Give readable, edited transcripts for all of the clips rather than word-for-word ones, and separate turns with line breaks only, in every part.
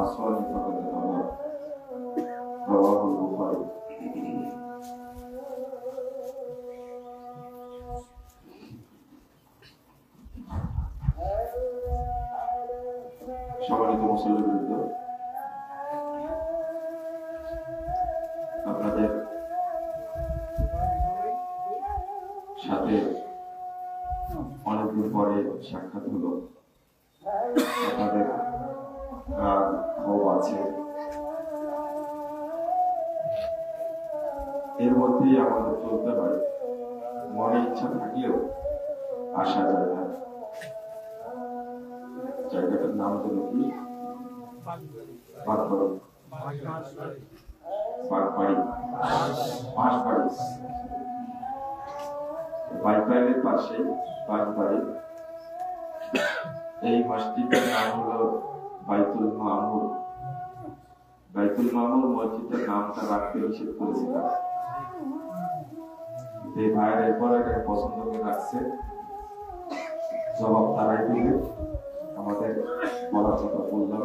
عصاني فقد غوى رواه البخاري সম্মানিত মুসল্লিবৃন্দ, আপনাদের সাথে অনেকদিন পরে সাক্ষাৎ হলো। আপনাদের রাগ ক্ষোভ আছে, এর মধ্যেই আমাদের চলতে হয়। মনে ইচ্ছা থাকলেও আসা যায় না। জায়গাটার নাম হলো কি? বাইপাইলের পাশে বাগবাড়ি। এই মসজিদের নাম হলো বাইতুল মামুর। বাইতুল মামুর মসজিদের নামটা রাখতে নিষেধ করেছিলাম। এই ভাইয়ের এরপর এটাকে পছন্দ করে রাখছে, জবাব তারাই দিলে। আমাদের বলার কথা বললাম।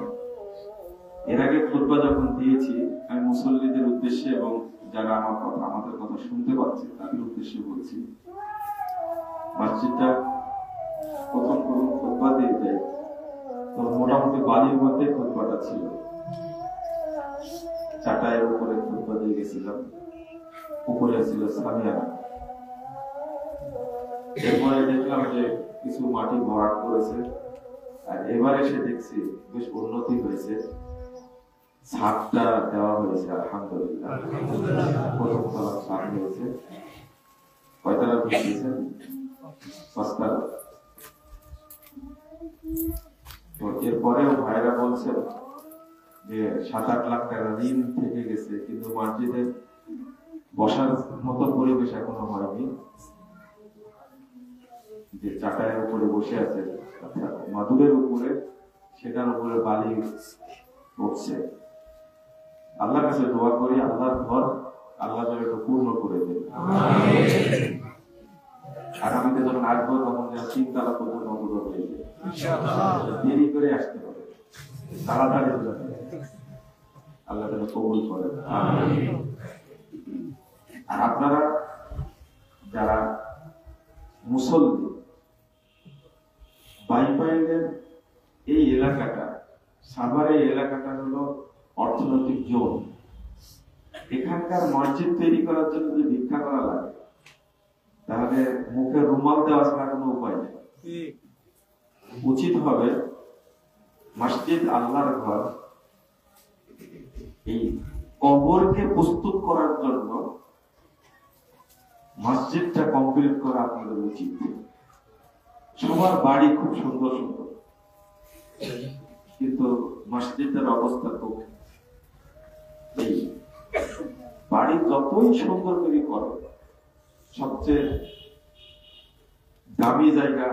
এর আগে খুতবা যখন দিয়েছি, আমি মুসল্লিদের উদ্দেশ্যে এবং যারা আমাদের কথা শুনতে পাচ্ছে তাদের উদ্দেশ্যে বলছি, মসজিদটা প্রথম খুতবা দিয়ে যায় তো মোটামুটি বালির মধ্যে খুতবাটা ছিল। চাটাইয়ের উপরে খুতবা দিয়ে গেছিলাম, উপরে ছিল সামিয়ানা। এরপরে দেখলাম যে কিছু মাটি ভরাট করেছে, আর এবার এসে দেখছি বেশ উন্নতি হয়েছে, ছাদটা দেওয়া হয়েছে। আলহামদুলিল্লাহ, প্রথম তলা ছাদ হয়েছে। কয়তলা দিয়েছেন? 5 তলা। তো এরপরেও ভাইরা বলছেন যে 7-8 লাখ টাকা ঋণ থেকে গেছে, কিন্তু মসজিদের বসার মতো পরিবেশ এখনো হয়নি। যে চাটাইয়ের উপরে বসে আছে মাদুরের উপরে, সেটার উপরে বালি পড়ছে। আল্লাহর কাছে দোয়া করি, আল্লাহর ঘর আল্লাহ যেন একটু পূর্ণ করে দেয়। আগামীতে যখন আসবো তখন যেন 3 তলা পর্যন্ত অনুরোধ হয়ে যায়। দেরি করে আসতে হবে, তাড়াতাড়ি আল্লাহ যেন কবুল করে। আর আপনারা যারা মুসল্লি, বাইপাইলের এই এলাকাটা, সাভারের এলাকাটা হলো অর্থনৈতিক জোন। এখানকার মসজিদ তৈরি করার জন্য যদি ভিক্ষা করা লাগে, তাহলে মুখে রুমাল দেওয়া ছাড়া কোনো উপায় নেই। উচিত হবে মসজিদ আল্লাহর ঘর, এই কবরকে প্রস্তুত করার জন্য মসজিদটা কমপ্লিট করা আপনাদের উচিত। সবার বাড়ি খুব সুন্দর সুন্দর, কিন্তু মসজিদের অবস্থা খুব, এই বাড়ি যতই সুন্দর তৈরি করো, সবচেয়ে দামি জায়গা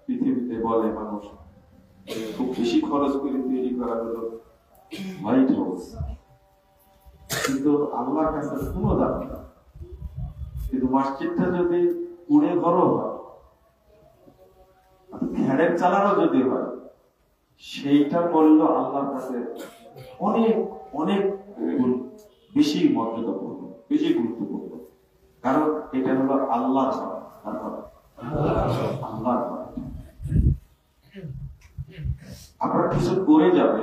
পৃথিবীতে বলে মানুষ খুব বেশি খরচ করে তৈরি করা হলো হোয়াইট হাউস। কিন্তু আল্লাহর কাছে কোনো দাম না। কিন্তু মসজিদটা যদি কুড়ে ঘরও হয়, ঘেরের চালানো যদি হয়, সেইটা মূল্য আল্লাহর কাছে অনেক অনেক বেশি মর্যাদাপূর্ণ, বেশি গুরুত্বপূর্ণ। কারণ এটা হলো আল্লাহর ঘর। আল্লাহর ঘর। আপনারা কিছু করে যাবে,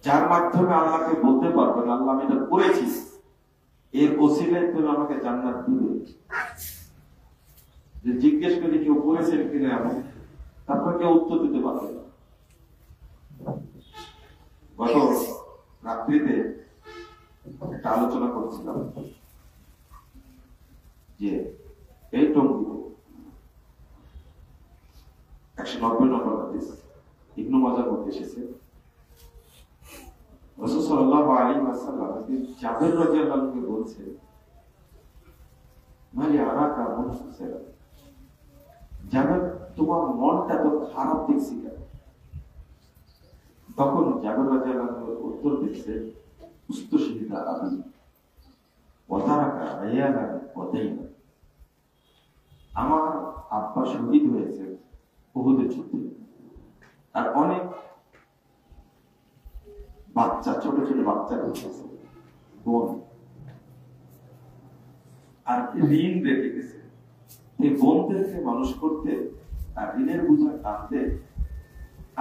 যার মাধ্যমে আল্লাহকে বলতে পারবেন আল্লাহ আমি এটা করেছি, এর ওসিলায় তুমি আমাকে জান্নাত দিবে। যে জিজ্ঞেস করে কেউ করেছেন কিনা এমন, তারপর কেউ উত্তর দিতে পারবে না। গত রাত্রিতে একটা আলোচনা করেছিলাম যে এই টঙ্গিতে 190 নম্বর হাদিস ইবনে মাজার মধ্যে এসেছে, রাসূল সাল্লাল্লাহু আলাইহি ওয়াসাল্লাম জাবের রাদিয়াল্লাহু আনহু বলছে, মালি আরাকা মুনফিসা, জাবের তোমার মনটা তো খারাপ দেখছি কেন? তখন জাবের রাদিয়াল্লাহু আনহু উত্তর দিচ্ছে, উস্তুশহিদা আবি ওয়া তারাকা আয়ানা ওয়া দাইনা, আমার আব্বা শহীদ হয়েছে উহুদের যুদ্ধে, আর অনেক বাচ্চা, ছোট ছোট বাচ্চা রয়েছে, বোন, আর ঋণ রেখে গেছে। এই বোনদেরকে মানুষ করতে আর ঋণের বোঝা টানতে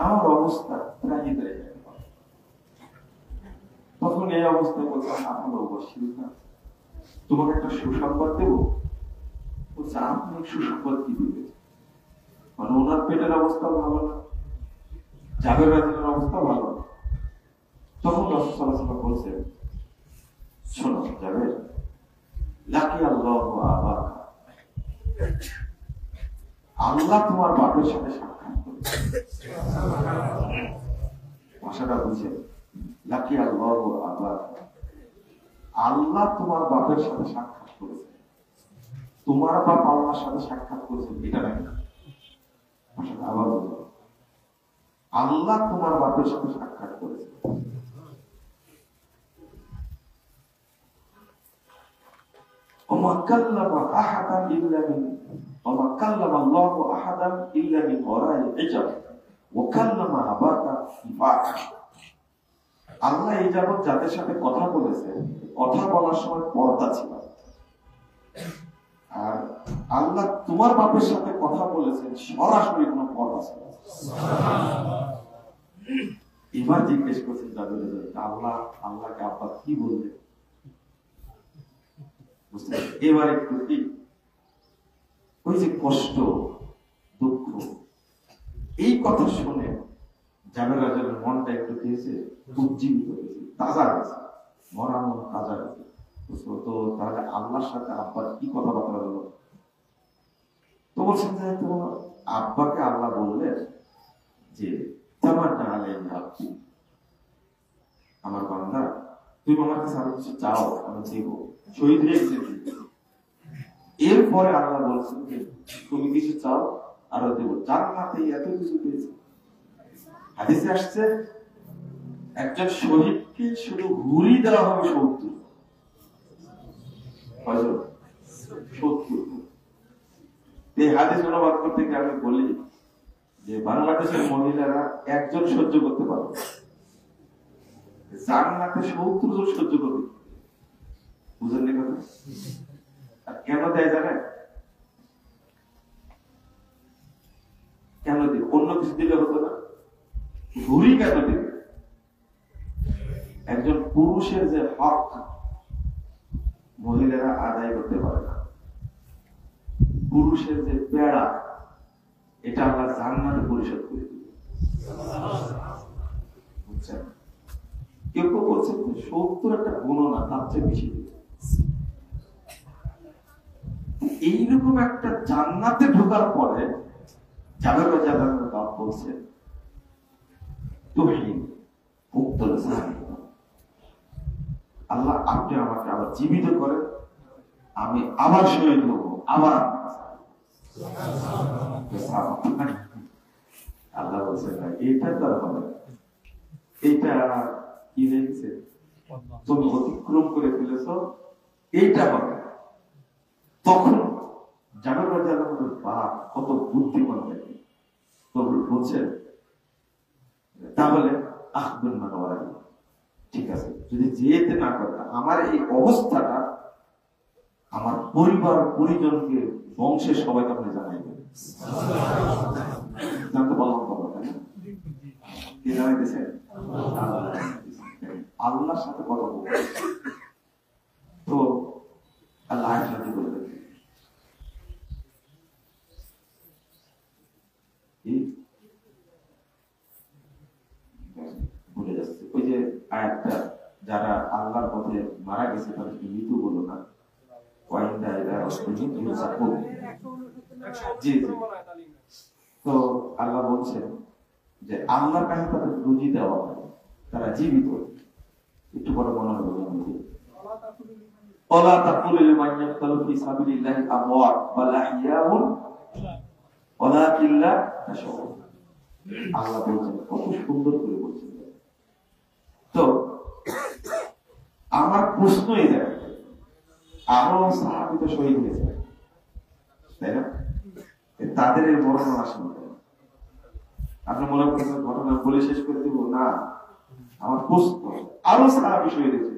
আমার অবস্থা প্রায় হয়ে যায়। তখন এই অবস্থায় বলছে, আপনার অবশ্যই না, তোমাকে একটা সুসংবাদ দেবো। বলছে, আপনি সুসংবাদ কি দিবে? মানে ওনার পেটের অবস্থা ভালো না, জাবের রাজনের অবস্থা ভালো না। তখন রাসূল সাল্লাল্লাহু আলাইহি ওয়াসাল্লাম বলছে, শোনো জাবের, লাকি আল্লাহু আবাক, আল্লাহ তোমার বাপের সাথে সাক্ষাৎ করেছে। ভাষাটা বুঝে, লাকি আল্লাহু আবাক, আল্লাহ তোমার বাপের সাথে সাক্ষাৎ করেছে। তোমার বাপ আল্লাহর সাথে সাক্ষাৎ করেছে, এটা নাকি ভাষাটা আবার বলবো, আল্লাহ তোমার বাপের সাথে সাক্ষাৎ করেছে। وما كلم أحدا إلا من وما كلم الله أحدا إلا من وراء الحجاب وكلم أباك إباك। আল্লাহ এই যাবৎ যাদের সাথে কথা বলেছে, কথা বলার সময় পর্দা ছিল, আর আল্লাহ তোমার বাপের সাথে কথা বলেছেন সরাসরি কোনো পর্দা ছিল। এবার জিজ্ঞেস করছেন যাদের আল্লাহকে আব্বা কি বলবে? এবার একটু কি ওই যে কষ্ট, দুঃখ, এই কথা শুনে জাবের রাজার মনটা একটু খেয়েছে, উজ্জীবিত হয়েছে, তাজা হয়েছে, মরা মন তাজা হয়েছে। তো তাহলে আল্লাহর সাথে আব্বার কি কথাবার্তা হলো? তো বলছেন যে তোমার আব্বাকে আল্লাহ বললেন যে আমার বান্দা, তুমি আমার কাছে আরো কিছু চাও, আমি দেব, শহীদ হয়ে গেছে। এরপরে আল্লাহ বলছেন যে তুমি কিছু চাও, আরো দেব। জান্নাতে এত কিছু পেয়েছে। হাদিসে আসছে একজন শহীদকে শুধু হুরি দেওয়া হবে 70। এই হাদিস অনুবাদ করতে গিয়ে আমি বলি যে বাংলাদেশের মহিলারা একজন সহ্য করতে পারবে, জান্নাতে 70 জন সহ্য করবে। বুঝলেন কথা? আর কেন দেয় জানেন? কেন দিবে? অন্য কিছু দিলে হতো না, ঘুরি কেন দিবে? একজন পুরুষের যে হক মহিলারা আদায় করতে পারে না, পুরুষের যে পেড়া, এটা আমরা জান্নাতে পরিশোধ করে দিবে। বুঝছেন? কেউ কেউ বলছেন 70 একটা গণনা, তার চেয়ে বেশি দিবে। এইরকম একটা জান্নাতে ঢোকার পরে জাবের রাদিয়াল্লাহু তাআলা বলছেন, তুহিন উক্তল সাহিব, আল্লাহ আপনি আমাকে আবার জীবিত করেন, আমি আবার শহীদ হব, আবার আল্লাহ বলছেন এইটা তো হবে, এইটা কি হয়েছে, তুমি অতিক্রম করে ফেলেছ, এইটা হবে। তখন জাবের রাদিয়াল্লাহু বাপ কত বুদ্ধিমান দেখে, তো বলছেন তাহলে আখবুল মানওয়ারা, ঠিক আছে, যদি যেতে না করে আমার এই অবস্থাটা আমার পরিবার পরিজনকে বংশের সবাইকে আপনি জানাইবেন। জানতে পারলাম কথা, তাই না? কি জানাইতেছেন? আল্লাহর সাথে কথা বলবো, তো আল্লাহ সাথে বলবেন ভুলে যাচ্ছে ওই যে আয়াতটা, যারা আল্লাহর পথে মারা গেছে তাদেরকে মৃত্যু বলো না। তো আল্লাহ বলছেন যে আল্লাহর কাছে তাদের রুজি দেওয়া হয়, তারা জীবিত। একটু বড় মনে হবে আল্লাহ বলছেন, কত সুন্দর করে বলছেন। তো আমার প্রশ্ন এই জায়গায়, আরো সাহাবী তো শহীদ হয়েছে, তাই না? তাদের এই বর্ণনা আসেন, আপনি মনে করছেন ঘটনা বলে শেষ করে দিব না, আমার প্রশ্ন, আরো সাহাবী শহীদ হয়েছে,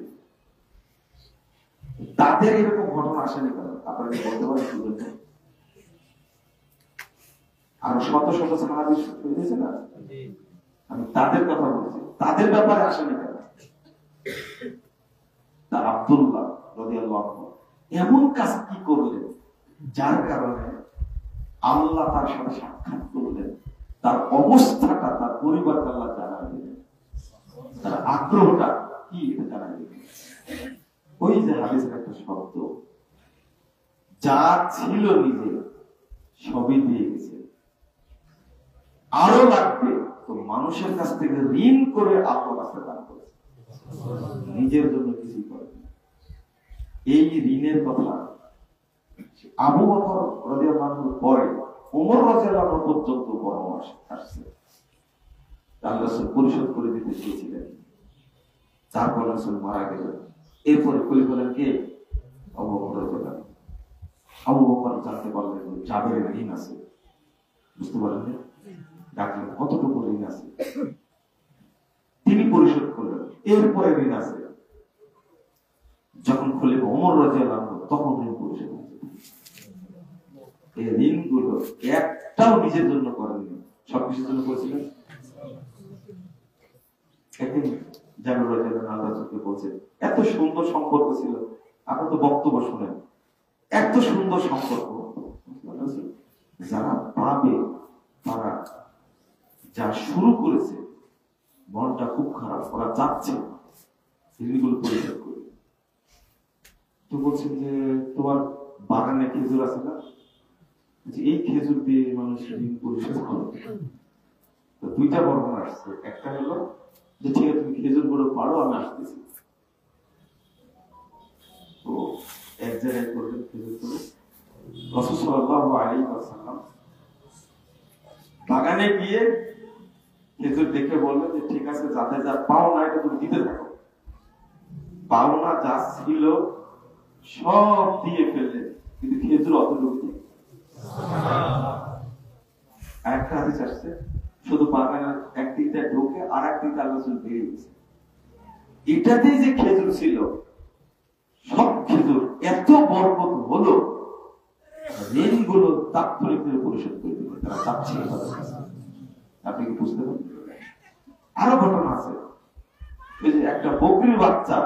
তাদের এরকম ঘটনা আসেনি কেন? আপনারা কি বলতে পারেন? আরো শত শত সাহাবী শহীদ হয়েছে না? আমি তাদের কথা বলছি, তাদের ব্যাপারে আসেনি কেন? তা আব্দুল্লাহ রাদিয়াল্লাহু আনহু এমন কাজ কি করলেন যার কারণে আল্লাহ তার সাথে সাক্ষাৎ করলেন, তার অবস্থাটা তার পরিবারকে আল্লাহ জানাই দিলেন, তার আগ্রহটা কি এটা জানাই দিলেন। ওই যে হাদিসের একটা শব্দ, যা ছিল নিজে সবই দিয়ে গেছে, আরো লাগবে তো মানুষের কাছ থেকে ঋণ করে আল্লাহর কাছে দান করেছে, নিজের জন্য কিছুই করেনি। এই ঋণের কথা আবু বকর রাদিয়াল্লাহু আনহুর পরে ওমর রাদিয়াল্লাহু আনহু পর্যন্ত পরামর্শ আসছে, আল্লাহ রাসূল পরিশোধ করে দিতে চেয়েছিলেন। তারপর রাসূল মারা গেলেন, এরপরে খলিফা হলেন কে? আবু বকর রাদিয়াল্লাহু আনহু। আবু বকর জানতে পারলেন যে জাবেরের ঋণ আছে, বুঝতে পারলেন, ডাকলেন কতটুকু ঋণ আছে, তিনি পরিশোধ করলেন, এরপরে ঋণ আছে। যখন খলিফা ওমর রাদিয়াল্লাহু আনহু, তখন ঋণ পরিশোধ হয়েছে। এই ঋণগুলো একটাও নিজের জন্য করেননি, সবকিছুর জন্য করেছিলেন। একদিন জাবের রাদিয়াল্লাহু আনহু আল্লাহকে বলছেন, এত সুন্দর সম্পর্ক ছিল, আপনি তো বক্তব্য শুনেন, এত সুন্দর সম্পর্ক, যারা পাবে তারা যা শুরু করেছে মনটা খুব খারাপ, ওরা যাচ্ছে ঋণগুলো পরিশোধ করে। তো বলছেন যে তোমার বাগানে খেজুর আছে না, এই খেজুর দিয়ে মানুষ ঋণ পরিশোধ করে। তো দুইটা বর্ণনা আসছে, একটা হলো যে ঠিক আছে তুমি খেজুর গুলো পারো, আমি আসতেছি। তো এক জায়গায় করলেন খেজুর করে, রাসূল সাল্লাল্লাহু আলাইহি ওয়াসাল্লাম বাগানে গিয়ে খেজুর দেখে বললেন যে ঠিক আছে, যাতে যা পাও না এটা তুমি দিতে থাকো। পাওনা যা ছিল সব দিয়ে ফেললেন, কিন্তু খেজুর অতটুকু। একটা হাদিস আসছে, শুধু বাগানের একদিকটা ঢোকে আর একদিকটা আল্লাহ রাসূল বেরিয়ে গেছে, এটাতেই যে খেজুর ছিল, সব খেজুর এত বরকত হলো, ঋণগুলো তাৎক্ষণিকভাবে পরিশোধ করে দিল, তারা চাচ্ছে। আপনি কি বুঝতে পারেন? আরো ঘটনা আছে, এই যে একটা বকরির বাচ্চা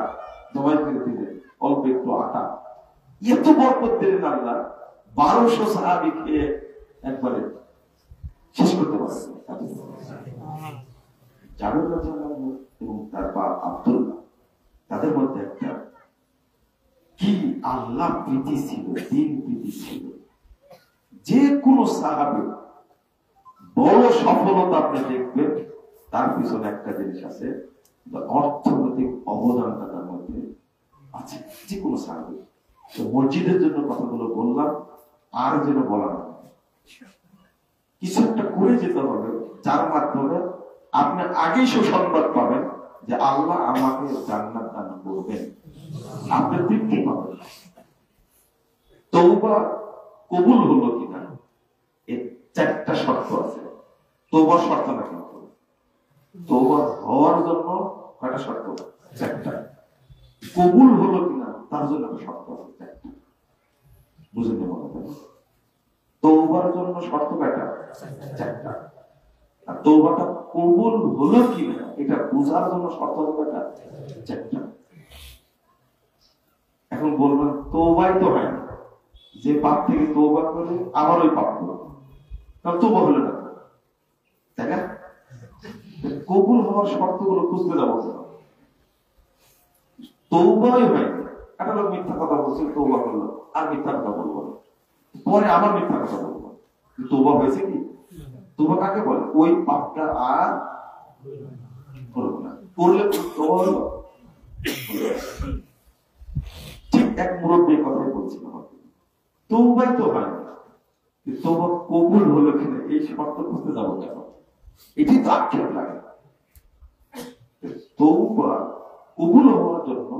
জবাই করে দিলে, অল্প একটু আটা, এত বরকত দিলেন আল্লাহ, 1200 সাহাবী খেয়ে একবারে শেষ করতে পারছে। জাবের রাদিয়াল্লাহু আনহু এবং তার বাপ আব্দুল্লাহ, তাদের মধ্যে একটা কি আল্লাহ প্রীতি ছিল, দিন প্রীতি ছিল। যে কোনো সাহাবী বড় সফলতা আপনি দেখবেন, তার পিছনে একটা জিনিস আছে, অর্থনৈতিক অবদানটা তার মধ্যে আছে। যে কোনো সাহাবী, মসজিদের জন্য কথাগুলো বললাম, আর যেন বলা না, কিছু একটা করে যেতে হবে, যার মাধ্যমে আপনি আগেই সুসংবাদ পাবেন যে আল্লাহ আমাকে জান্নাত দান করবেন, আপনি তৃপ্তি পাবেন। তওবা কবুল হলো কিনা এর 4টা শর্ত আছে। তওবার শর্ত না, কিন্তু তওবা হওয়ার জন্য কয়টা শর্ত? 4টা। কবুল হলো কিনা তার জন্য শর্ত আছে 4টা। বুঝে নেব না? তওবার জন্য শর্ত কয়টা? 4টা। আর তওবাটা কবুল হলো কিনা এটা বোঝার জন্য শর্ত কয়টা? 4টা। এখন বলবেন তওবাই তো হয় না, যে পাপ থেকে তওবা করে আবার ওই পাপ করে, তাহলে তওবা হলো না, তাই না? কবুল হওয়ার শর্তগুলো খুঁজতে যাবো, তওবাই হয় না। একটা লোক মিথ্যা কথা বলছে, তওবা করলো, আর মিথ্যা কথা বলবো, পরে আবার মিথ্যা কথা বলবো, তওবা হয়েছে কি? তওবা কাকে বলে? ওই পাপটা আর করব না, করলে তওবা হলো। ঠিক এক মুরব্বীর কথাই বলছিলাম, তওবাই তো হয় না, তওবা কবুল হলো কিনা এই শর্ত খুঁজতে যাবো কেন? এটি তো আক্ষেপ লাগে। তওবা কবুল হওয়ার জন্য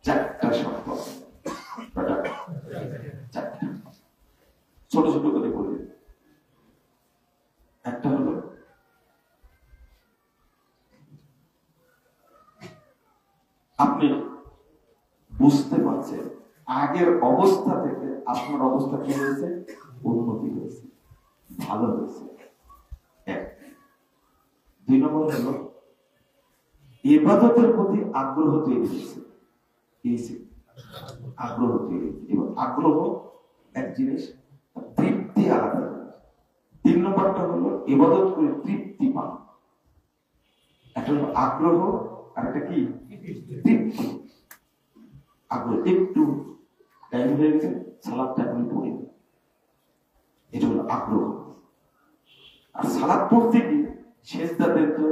4টা শর্ত আছে। ছোট ছোট করে বলি। একটা হলো আপনি বুঝতে পারছেন আগের অবস্থা থেকে আপনার অবস্থা কি হয়েছে, উন্নতি হয়েছে, ভালো হয়েছে। এক। দুই নম্বর হলো ইবাদতের প্রতি আগ্রহ তৈরি হয়েছে, আগ্রহ তৈরি। এবং আগ্রহ এক জিনিস, তৃপ্তি আলাদা। তিন নম্বরটা হলো ইবাদত করে তৃপ্তি পান। একটা হলো আগ্রহ আর একটা কি তৃপ্তি। আগ্রহ একটু টাইম হয়ে গেছে, সালাদটা এখন পড়ি, এটা হলো আগ্রহ। আর সালাদ পড়তে গিয়ে সেজদা দিতে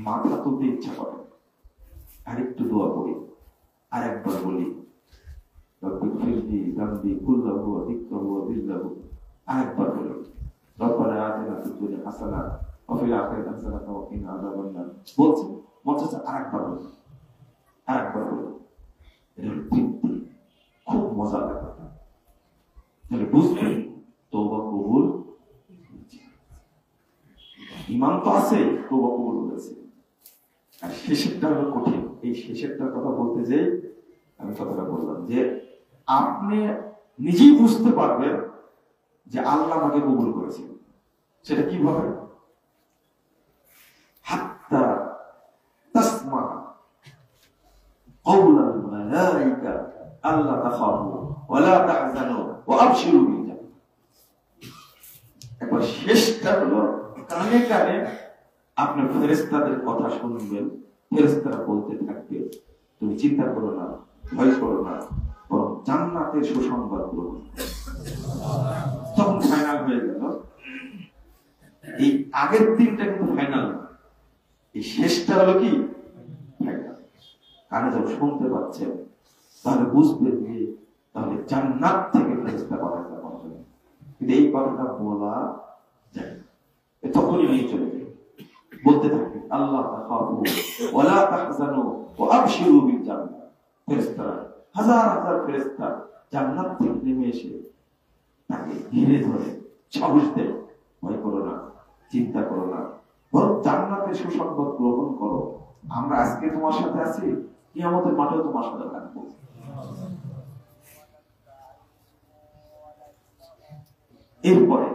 মাথা তুলতে ইচ্ছা করে, আর একটু দোয়া করি, আর একবার বলি আরেকবার বলি রব্বানা আতিনা ফিদ দুনিয়া হাসানাহ ওয়া ফিল আখিরাতি হাসানাহ ওয়া কিনা আযাবান নার। বলছি মনে হচ্ছে আরেকবার বলি, আরেকবার বলি। এটা তৃপ্তি, খুব মজা লাগে। তাহলে বুঝবেন তওবা কবুল, ঈমান তো আছে, তওবা কবুল হয়েছে। আর শেষেরটা হলো কঠিন। এই শেষেরটার কথা বলতে যেই আমি কথাটা বললাম যে আপনি নিজেই বুঝতে পারবেন যে আল্লাহ আমাকে কবুল করেছেন। সেটা কিভাবে? হাত্তা তাসমা কওলাল মালাইকা আল্লা তাখাফু ওয়া লা তাহজানু ওয়া আবশিরু বিল জান্নাহ। একবার শেষটা হলো কানে কানে আপনি ফেরেশতাদের কথা শুনবেন, ফেরেশতারা বলতে থাকবে তুমি চিন্তা করো না, ভয় করো না, বরং জান্নাতের সুসংবাদ গ্রহণ। তখন ফাইনাল হয়ে গেল। এই আগের দিনটা কিন্তু ফাইনাল না, এই শেষটা হলো কি ফাইনাল। কানে যখন শুনতে পাচ্ছেন তাহলে বুঝবেন যে তাহলে জান্নাত থেকে ফেরেশতা কথাটা বলবেন, কিন্তু এই কথাটা বলা যায় না। তখনই নিয়ে চলে যায়, বলতে থাকে আল্লাহ তাখাফু ওয়া লা তাহজানু ওয়া আবশিরু বিল জান্নাহ। ফেরেশতারা হাজার হাজার ফেরেশতা জান্নাত থেকে নেমে এসে তাকে ঘিরে ধরে সাহস দেয়, ভয় করো না, চিন্তা করো না, বরং জান্নাতের সুসংবাদ গ্রহণ করো। আমরা আজকে তোমার সাথে আছি, কিয়ামতের মাঠেও তোমার সাথে থাকবো। এরপরে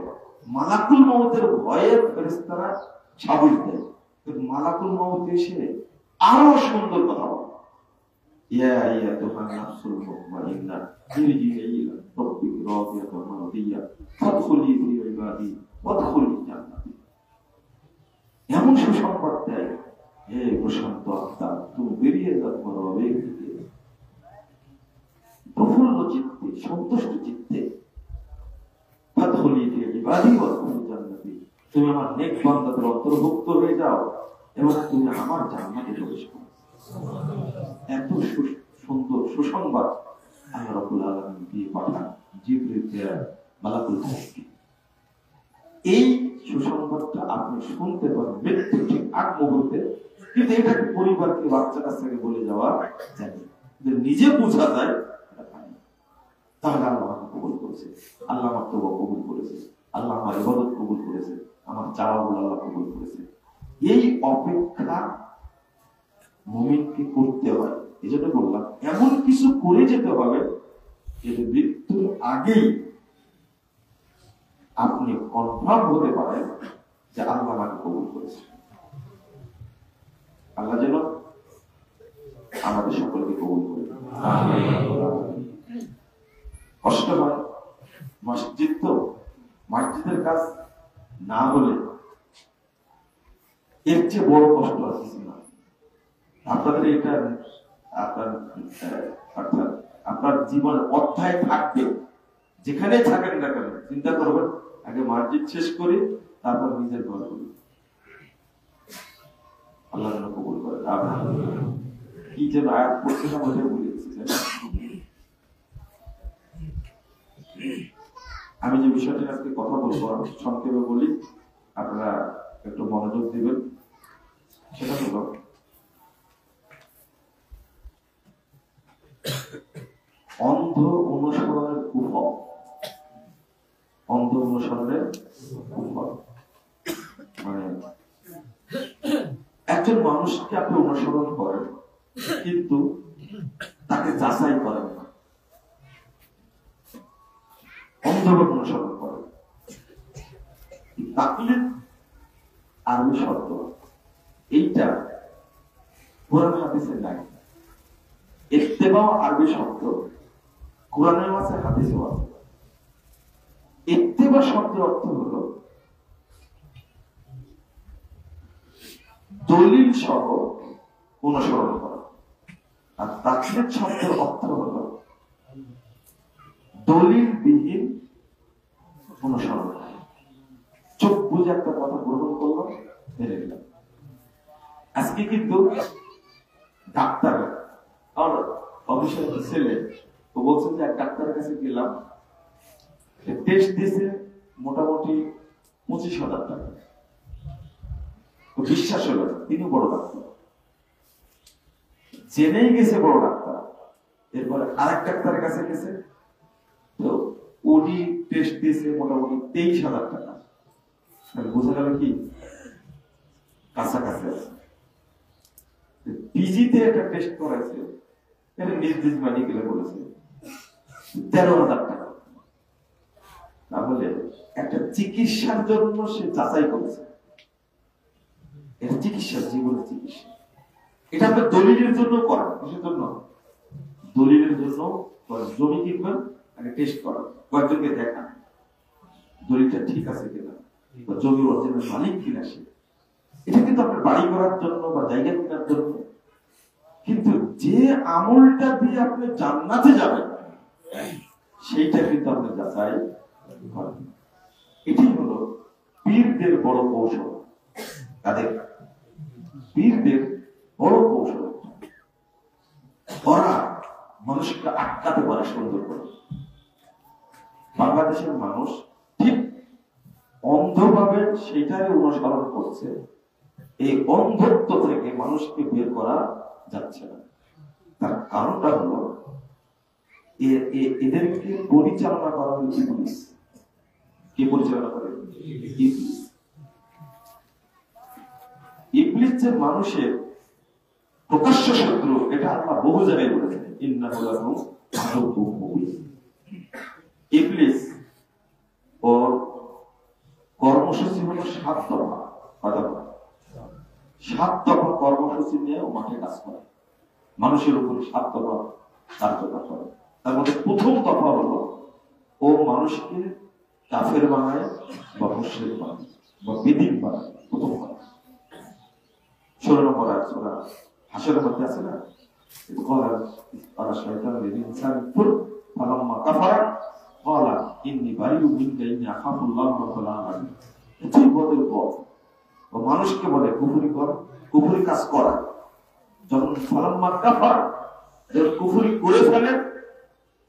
মালাকুল মউতের ভয়ে ফেরেশতারা সাহস দেয়, মালাকুল মউত এসে আরো সুন্দর কথা বলে, ইয়া আইয়াতুহান নাফসুল মুতমাইন্নাহ ইরজিই ইলা রাব্বিকি রাদিয়াতান মারদিয়া ফাদখুলি ফি ইবাদি ওয়াদখুলি জান্নাতি। এমন সুসংবাদ দেয়, হে প্রশান্ত আত্মা, তুমি বেরিয়ে যাও তোমার রবের দিকে প্রফুল্ল চিত্তে, সন্তুষ্ট চিত্তে। ফাদখুলি ফি ইবাদি ওয়াদখুলি জান্নাতি, তুমি আমার নেক বান্দাদের অন্তর্ভুক্ত হয়ে যাও এবং তুমি আমার জান্নাতে প্রবেশ করো। এত সুন্দর সুসংবাদ আল্লাহ রাব্বুল আলামিন দিয়ে পাঠান জিবরিলকে, মালাকুল মউতকে। এই সুসংবাদটা আপনি শুনতে পারেন মৃত্যুর ঠিক আগ মুহূর্তে, কিন্তু এটাকে পরিবারকে, বাচ্চা কাচ্চাকে বলে যাওয়া যায় না, নিজে বোঝা যায় তাহলে আল্লাহ আমাকে কবুল করেছে, আল্লাহ আমার তওবা কবুল করেছে, আল্লাহ আমার ইবাদত কবুল করেছে, আমার চাওয়াগুলো আল্লাহ কবুল করেছে। এই অপেক্ষা মুমিনকে করতে হয়। এই জন্য বললাম এমন কিছু করে যেতে হবে যে মৃত্যুর আগেই আপনি কনফার্ম হতে পারেন যে আল্লাহ আমাকে কবুল করেছে। আল্লাহ যেন আমাদের সকলকে কবুল করে। কষ্ট হয়, মসজিদ তো, মসজিদের কাজ না হলে এর চেয়ে বড় কষ্ট আর কিছু না। আপনাদের এটা আপনার জীবনে অধ্যায় থাকবে, যেখানে থাকেন না কেন চিন্তা করবেন আগে মসজিদ শেষ করি, তারপর নিজের ঘর করি। আল্লাহ যেন কবুল করে। কি যেন আয়াত পড়ছিলাম ওইটা ভুলে গেছি। আমি যে বিষয়টা আজকে কথা বলবো সংক্ষেপে বলি, আপনারা একটু মনোযোগ দিবেন। সেটা হলো অন্ধ অনুসরণের কুফল। অন্ধ অনুসরণের কুফল মানে একজন মানুষকে আপনি অনুসরণ করেন, কিন্তু তাকে যাচাই করেন না, অন্ধভাবে অনুসরণ করেন। তাকলিদ আরবি শব্দ, এইটা কোরআন হাদিসে নাই। ইত্তেবা আরবি শব্দ, কোরআনেও আছে, হাদিসেও আছে। ইত্তেবা শব্দের অর্থ হলো দলিল সহ অনুসরণ করা, আর তাকলিদ শব্দের অর্থ হলো দলিল বিহীন অনুসরণ করা। চোখ বুঝে একটা কথা গ্রহণ করলো, মেনে নিলাম। আজকে কিন্তু ডাক্তার আর অফিসের ছেলে তো বলছেন যে এক ডাক্তারের কাছে গেলাম, টেস্ট দিয়েছে মোটামুটি 25,000 টাকা। বিশ্বাস হলো তিনি বড় ডাক্তার, জেনেই গেছে বড় ডাক্তার। এরপরে আরেক ডাক্তারের কাছে গেছে, তো ওডি টেস্ট দিয়েছে মোটামুটি 23,000 টাকা। বোঝা গেল কি কাছাকাছি আছে। পিজিতে একটা টেস্ট করাইছে, এটা নির্দিষ্ট মেডিকেলে বলেছে 13,000 টাকা। তাহলে একটা চিকিৎসার জন্য সে যাচাই করেছে, এটা চিকিৎসা, জীবনের চিকিৎসা। এটা আপনার দলিলের জন্য করেন, কিসের জন্য? দলিলের জন্য জমি কিনবেন, আগে টেস্ট করেন, কয়েকজনকে দেখান দলিলটা ঠিক আছে কিনা, বা জমি অরিজিনাল মালিক কিনা সে। এটা কিন্তু আপনার বাড়ি করার জন্য বা জায়গা কেনার জন্য। কিন্তু যে আমলটা দিয়ে আপনি জান্নাতে যাবেন, সেইটা কিন্তু আপনি যাচাই করেন। এটি হলো পীরদের বড় কৌশল। তাদের পীরদের বড় কৌশল, ওরা মানুষকে আটকাতে পারে সুন্দর করে। বাংলাদেশের মানুষ ঠিক অন্ধভাবে সেটাই অনুসরণ করছে। এই অন্ধত্ব থেকে মানুষকে বের করা যাচ্ছে না। তার কারণটা হলো এদেরকে পরিচালনা করা হলো ইবলিস। কে পরিচালনা করে? ইবলিস। ইবলিস যে মানুষের প্রকাশ্য শত্রু, এটা আল্লাহ বহু জায়গায় বলেছেন, ইন্নাহু লাকুম আদুউম মুবিন। ইবলিস ওর কর্মসূচি হলো 7 দফা। 7 দফা কর্মসূচি নিয়ে ও মাঠে কাজ করে, মানুষের উপর 7 দফা কার্যকর করে। তার মধ্যে প্রথম দফা হলো ও মানুষকে কাফের বানায় বা মুশরিক বানায় বা বেদিন বানায়। প্রথম কথা 16 নম্বর আয়াত সূরা হাশরের মধ্যে আছে না, ক্বালা শাইতানু লিল ইনসানি কুফর ফালাম্মা কাফারা ক্বালা ইন্নী বারিউম মিনকা ইন্নী আখাফুল্লাহ রাব্বুল আলামিন। এটাই বদের পথ। ও মানুষকে বলে কুফরি কর, কুফরি কাজ করা। যখন ফালাম্মা কাফার যখন কুফরি করে ফেলে,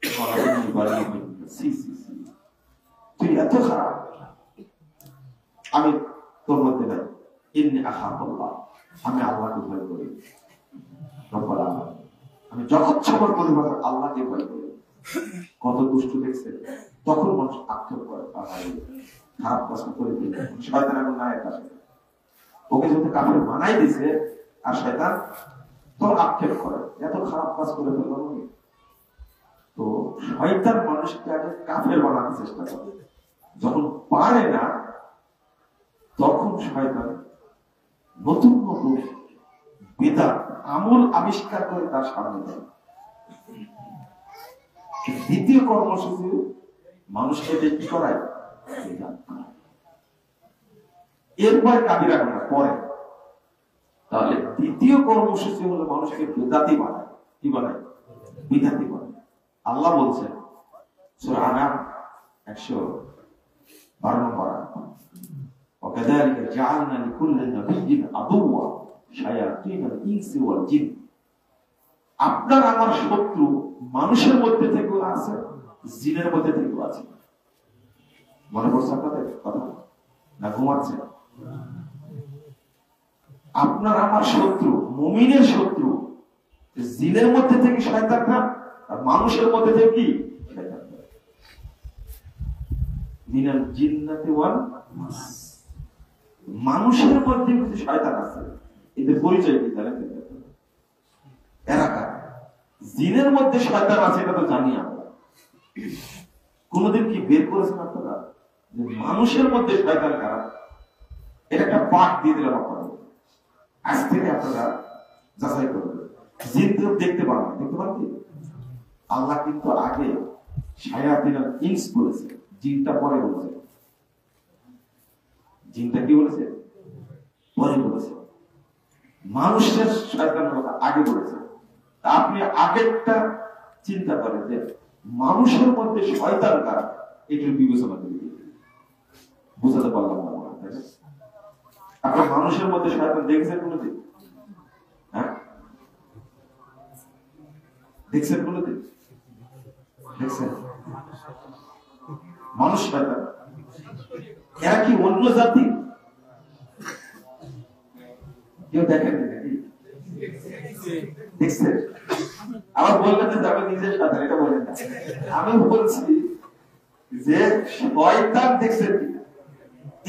ক্বালা ইন্নী বারিউম মিনকা, সি সি সি, তুই এত খারাপ, আমি তোর মধ্যে নাই। ইন্নী আখাফুল্লাহ, আমি আল্লাহকে ভয় করি, রব্বুল আলামিন, আমি জগৎ সবার পরিবার আল্লাহকে ভয় করি। কত দুষ্ট দেখছে, তখন মানুষ আক্ষেপ করে খারাপ কাজ করে দিলে শয়তান এমন না এটা, ওকে যদি কাফের বানাই দিছে আর শয়তান তখন আক্ষেপ করে এত খারাপ কাজ করে ফেললাম। তো শয়তান মানুষকে আগে কাফের বানাতে চেষ্টা করে, যখন পারে না তখন শয়তান নতুন নতুন বিদআত আমল আবিষ্কার করে তার সামনে দেয়। দ্বিতীয় কর্মসূচি মানুষকে কি করায়? এরপরে কাবিরা গুনাহ পরে। তাহলে দ্বিতীয় কর্মসূচি হলো মানুষকে বিদআতি বানায়। কি বানায়? বিদআতি বানায়। আল্লাহ বলছেন সূরা আনাম 112 নম্বর আয়াত, وكذلك جعلنا لكل نبي عدوا شياطين الانس والجن। আপনার আমার শত্রু মানুষের মধ্যে থেকেও আছে, জিনের মধ্যে থেকেও আছে। মনে পড়ছে আপনাদের কথা না? ঘুমাচ্ছে? আপনার আমার শত্রু, মুমিনের শত্রু জিনের মধ্যে থেকে শয়তান না, আর মানুষের মধ্যে থেকে কি শয়তান। মিনাল জিন্নাতি ওয়াল নাস, মানুষের মধ্যে কিছু শয়তান আছে। এদের পরিচয় কি জানেন? এরা কারা? জিনের মধ্যে শয়তান আছে এটা তো জানি আমরা। কোনদিন কি বের করেছেন আপনারা যে মানুষের মধ্যে শয়তান কারা? এটা একটা পাঠ দিয়ে দিলাম আপনারা, আজ থেকে আপনারা যাচাই করবেন। জিন তো দেখতে পান না, দেখতে পান কি? আল্লাহ কিন্তু আগে শায়াতিনুল ইনস বলেছে, জিনটা পরে বলেছে। জিনটা কি বলেছে? পরে বলেছে। মানুষের শয়তানের কথা আগে বলেছে। আপনি আগেরটা চিন্তা করেন যে মানুষের মধ্যে শয়তান কারা, এটার বিবেচনা করে বুঝাতে পারলাম না। আপনি মানুষের মধ্যে শয়তান দেখেছেন কোনদিন? হ্যাঁ, দেখছেন কোনদিন? দেখছেন? মানুষ শয়তান এরা কি অন্য জাতি? কেউ দেখেন নাকি? দেখছেন? আবার বললেন যে আমি নিজের শয়তান, এটা বলেন না। আমি বলছি যে শয়তান দেখছেন কি?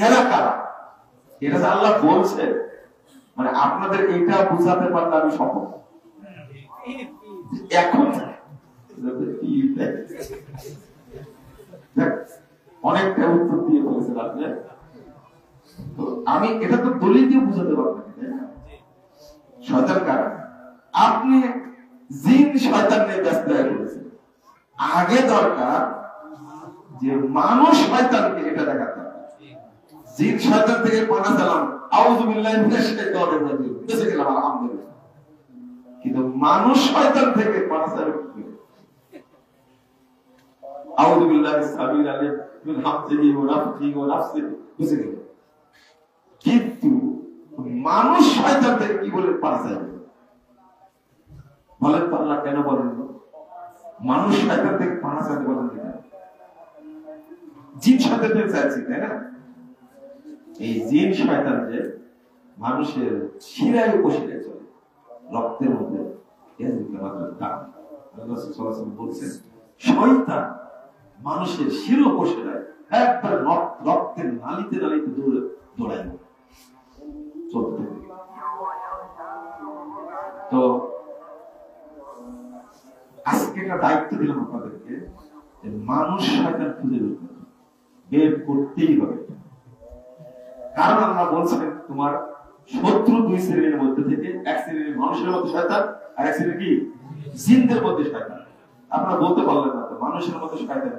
এরা কারা? এটা যে আল্লাহ বলছে, মানে আপনাদের এটা বুঝাতে পারলে আমি সফল। এখন অনেকটা উত্তর দিয়ে বলেছেন আপনি। আমি এটা তো দলিল দিয়ে বুঝাতে পারবেন শয়তান কারা। আপনি জিন শয়তান নিয়ে ব্যস্ত হয়ে পড়েছেন। আগে দরকার যে মানুষ শয়তানকে এটা দেখাতে হবে। জিন শয়তান থেকে পানা চালাম, আউযু বিল্লাহি মিনাশ শাইতানির রাজিম, বেঁচে গেলাম আলহামদুলিল্লাহ। কিন্তু মানুষ শয়তান থেকে পানা চালাবে কি? আউযু বিল্লাহি সামিল আলিম মিন হামজিহি ওয়া নাফসিহি ওয়া নাফসিহি, বেঁচে গেল। কিন্তু মানুষ শয়তান থেকে কি বলে পানা চালাবে? বলেন তো আল্লাহ কেন বলেন? মানুষ শয়তান থেকে পানা চালাতে বলেন কেন? জিন শয়তান থেকে চাইছি, তাই না? এই জিন শয়তান যে মানুষের শিরায় উপশিরায় চলে, রক্তের মধ্যে বলছেন শয়তান মানুষের শির উপশিরায় একবার রক্তের নালিতে নালিতে দৌড়ায় চলতে। তো আজকে একটা দায়িত্ব দিলাম আপনাদেরকে যে মানুষ শয়তান খুঁজে বের করতেই হবে। কারণ আমরা বলছেন তোমার শত্রু দুই শ্রেণীর মধ্যে থেকে, এক শ্রেণীর মানুষের মধ্যে শয়তান আর এক শ্রেণীর কি জিনদের মধ্যে শয়তান। আপনারা বলতে পারলেন না তো মানুষের মধ্যে শয়তান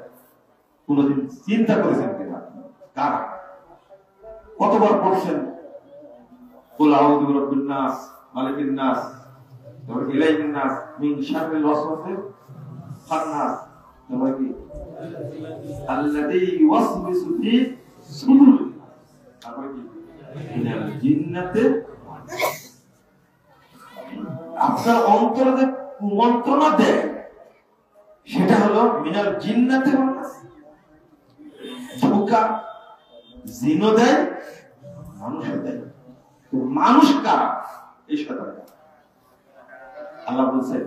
কোনদিন চিন্তা করেছেন কিনা? কারা? কতবার পড়ছেন কুল আউযু বিরাব্বিন নাস, মালিকিন নাস, তারপর ইলাইহিন নাস, মিন শাররিল ওয়াসওয়াসিল খান্নাস, তারপর কি আল্লাযী ইউওয়াসবিসু ফি সুদুর, তারপর কি মিনাল জিন্নাতি। আপনার অন্তরে যে কুমন্ত্রণা দেয় সেটা হলো মিনাল জিন্নাতি ওয়ান নাস। ধোঁকা জিনও দেয়, মানুষও দেয়। মানুষ কারা? এই শয়তান। আল্লাহ বলছেন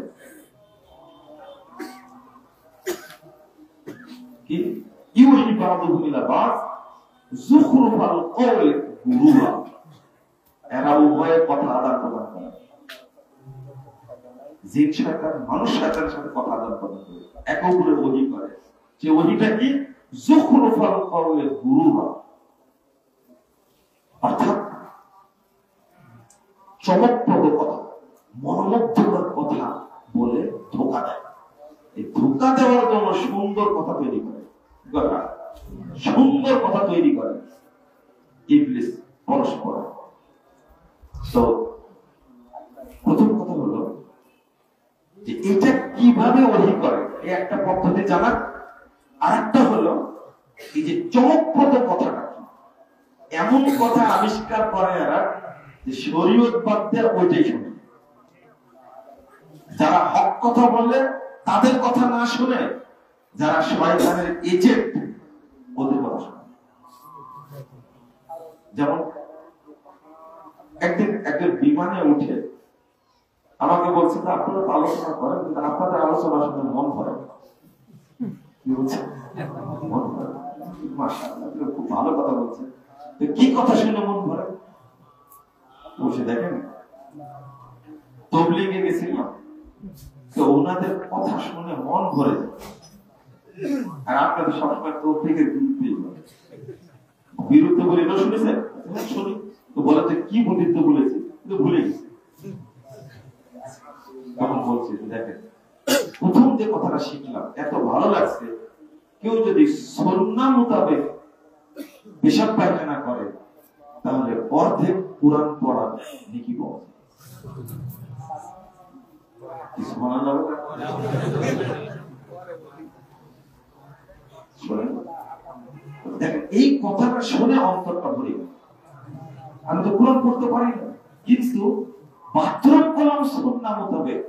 কি ইউহি বা'দুহুম ইলা বা'দ যুখরুফাল কওলি গুরুরা। এরা উভয়ে কথা আদান প্রদান করে। জিন শয়তান মানুষ শয়তানের সাথে কথা আদান প্রদান করে, একে অপরের ওহী করে। যে ওহীটা কি? যুখরুফাল কওলি গুরুরা, অর্থাৎ চমকপ্রদ কথা, মনোমুগ্ধকর কথা বলে ধোঁকা দেয়। এই ধোঁকা দেওয়ার জন্য সুন্দর কথা তৈরি করে, সুন্দর কথা তৈরি করে ইবলিস পরস্পর। তো প্রথম কথা হলো যে এটা কিভাবে ওহী করে এই একটা পদ্ধতি জানা। আর একটা হলো এই যে চমকপ্রদ কথাটা, এমন কথা আবিষ্কার করে এরা যে শরীয়ত বাদ দিয়ে ওইটাই শুনে। যারা হক কথা বলে তাদের কথা না শুনে যারা শয়তানের এজেন্ট ওদের কথা শুনে। যেমন একদিন একজন বিমানে উঠে আমাকে বলছে যে আপনারা তো আলোচনা করেন কিন্তু আপনাদের আলোচনা শুনে মন ভরে। কি বলছে? মন ভরে। মাশাআল্লাহ, খুব ভালো কথা বলছে। কি কথা শুনে মন ভরে? বসে দেখেন, তবলিগে গেছিলাম তো ওনাদের কথা শুনে মন ভরে যায়। আর আপনাদের সবসময় তো থেকে বিরুদ্ধে বলে এটা শুনেছেন, শুনি তো বলে যে কি বিরুদ্ধে বলেছে, কিন্তু ভুলে গেছে। তখন বলছে দেখেন, প্রথম যে কথাটা শিখলাম এত ভালো লাগছে, কেউ যদি সুন্নাহ মোতাবেক পেশাব পায়খানা করে তাহলে অর্ধেক কুরআন পড়া নেকি পাওয়া যায়। সুবহানাল্লাহ। দেখেন এই কথাটা শুনে অন্তরটা ভরে গেল। আমি তো কুরআন পড়তে পারি না, কিন্তু বাথরুম কলম সুন্নাহ মোতাবেক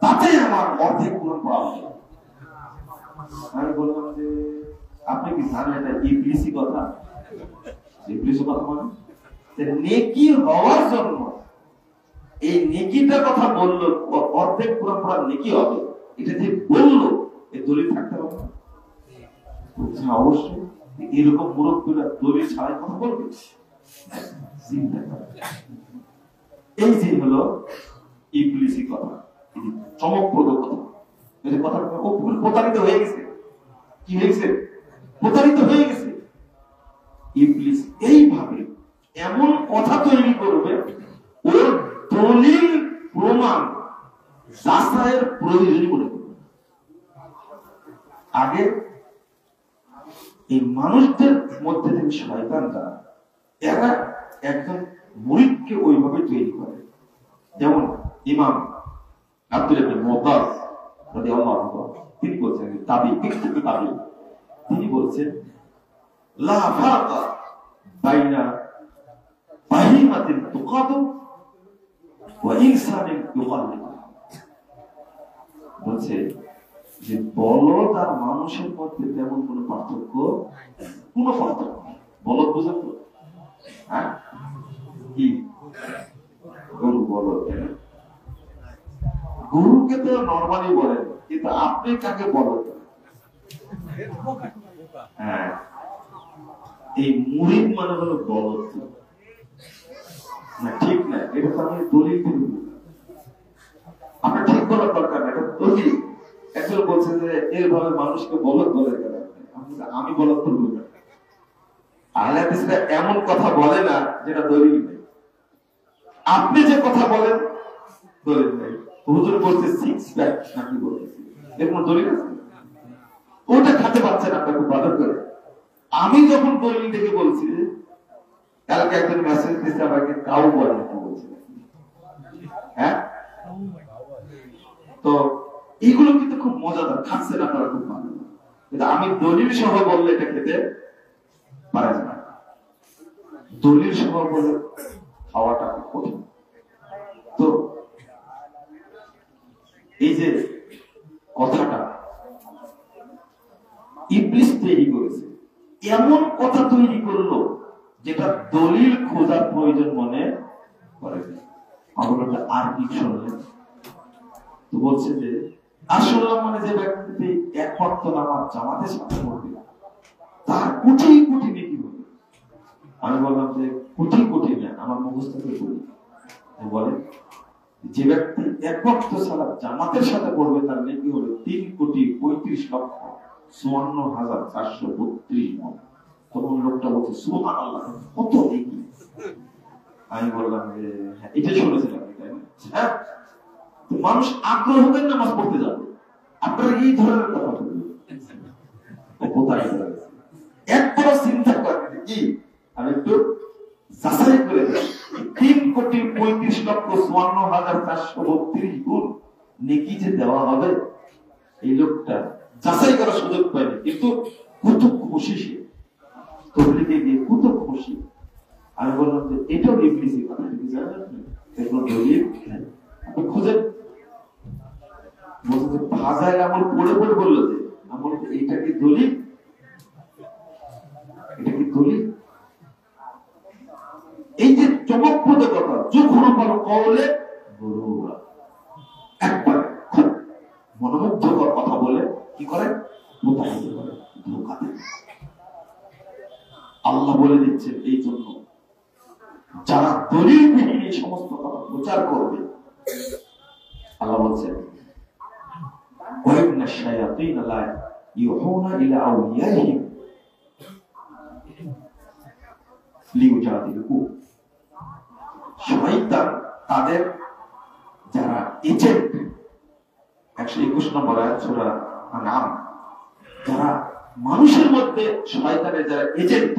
তাতে আমার অর্ধেক কুরআন পড়া হলো। আমি বললাম যে আপনি কি জানেন এটা ইবলিসি কথা? ইবলিসি কথা মানে নেকি হওয়ার জন্য এই নেকিটার কথা বললো, অর্ধেক কুরআন পড়া নেকি হবে, এটা যে বললো এই দলিল থাকতে হবে না? অবশ্যই এরকম মুরব্বীরা দলিল ছাড়াই কথা বলবে? এই যে হলো ইবলিসি কথা, চমকপ্রদ কথা। এই কথা ও প্রতারিত হয়ে গেছে। কি হয়েছে? প্রতারিত হয়ে গেছে। ইবলিস এইভাবে এমন কথা তৈরি করবে, ওর দলিল প্রমাণ যাচাইয়ের প্রয়োজনই মনে করবে। আগে এই মানুষদের মধ্যে থেকে শয়তান যারা, এরা একজন মুরিদকে ওইভাবে তৈরি করে। যেমন ইমাম আব্দুল ইবনে মুতাজ রাদিয়াল্লাহু আনহু তিনি বলছেন, তিনি বলছেন লা ফারকা বাইনা বাহিমাতিন তুকাদু ওয়া ইনসানিন ইউকাল্লিবু। বলছে যে বলদ আর মানুষের মধ্যে তেমন কোনো পার্থক্য নেই। বলদ বুঝেন তো? হ্যাঁ, কি গরু বলদ? গরুকে তো নরমালি বলেন, কিন্তু আপনি কাকে বলদ? হ্যাঁ, এই মুরিদ মানে হলো বলদ না, ঠিক না? এটা তো আমি দলিল দিব, আপনার ঠিক বলার দরকার না, এটা দলিল। একজন বলছে যে এইভাবে মানুষকে বলদ বলে কেন? আমি বলদ বলবো না। আহলে হাদিসরা এমন কথা বলে না যেটা দলিল নেই। আপনি যে কথা বলেন দলিল নেই। হুজুর বলছে সিক্স প্যাক নাকি বলতেছে, এর কোনো দলিল আছে? ওটা খাতে পাচ্ছেন আপনাকে ভালো করে। আমি যখন দলিল দেখে বলছি, কালকে একজন মেসেজ দিচ্ছে আমাকে কাউ বলে বলছে, হ্যাঁ, তো এগুলো কিন্তু খুব মজাদার, খাচ্ছেন আপনারা খুব ভালো, কিন্তু আমি দলিল সহ বললে এটা খেতে পারেন না। দলিল সহ বলে খাওয়াটা কঠিন। তো এই যে কথাটা ইবলিস তৈরি করেছে, এমন কথা তৈরি করলো যেটা দলিল খোঁজার প্রয়োজন মনে করে। আমরা আর কি শুনলেন তো বলছে যে আসলে মানে যে ব্যক্তি এক ওয়াক্ত নামাজ জামাতের সাথে পড়বে তার কোটি কোটি নেকি হবে। আমি বললাম যে কোটি কোটি না, আমার মুখস্থ করে বলি, বলে যে ব্যক্তি এক ওয়াক্ত সালাত জামাতের সাথে পড়বে তার নেকি হবে 3,35,54,432 মণ। তখন লোকটা বলছে সুবহানাল্লাহ, কত নেকি? আমি বললাম যে হ্যাঁ, এটা শুনেছিলাম, তাই না? হ্যাঁ, মানুষ আগ্রহ হবে নামাজ পড়তে যাবে, আপনারা এই ধরনের কথা বলবেন, একবারও চিন্তা করেন কি? আমি একটু যাচাই করে 3,35,54,432 গুণ নেকি যে দেওয়া হবে, এই লোকটা যাচাই করার সুযোগ পায়নি, কিন্তু কত খুশি সে, তবলিগে গিয়ে কত খুশি। আমি বললাম যে এটাও ইবলিসি কথা, আপনি খুঁজেন। বলছে যে ভাজায় আমল পড়ে পড়ে বললো যে আমল, এইটা কি দলিল? এটা কি দলিল? এই যে চমকপ্রদ কথা, যখন বলো কওলে বড়রা একবার খুব মনোমুগ্ধকর কথা বলে কি করে? মোতাহিদ করে, ধোঁকা দেয়। আল্লাহ বলে দিচ্ছেন এই জন্য যারা দলিলবিহীন এই সমস্ত কথা প্রচার করবে শায়াতিন লা ইউহুনা ইলা আউলিয়াহিম লিউজাদিলুকুম। শয়তান তাদের যারা এজেন্ট, 121 নম্বর আয়াত সূরা আনআম, যারা মানুষের মধ্যে শয়তানের যারা এজেন্ট,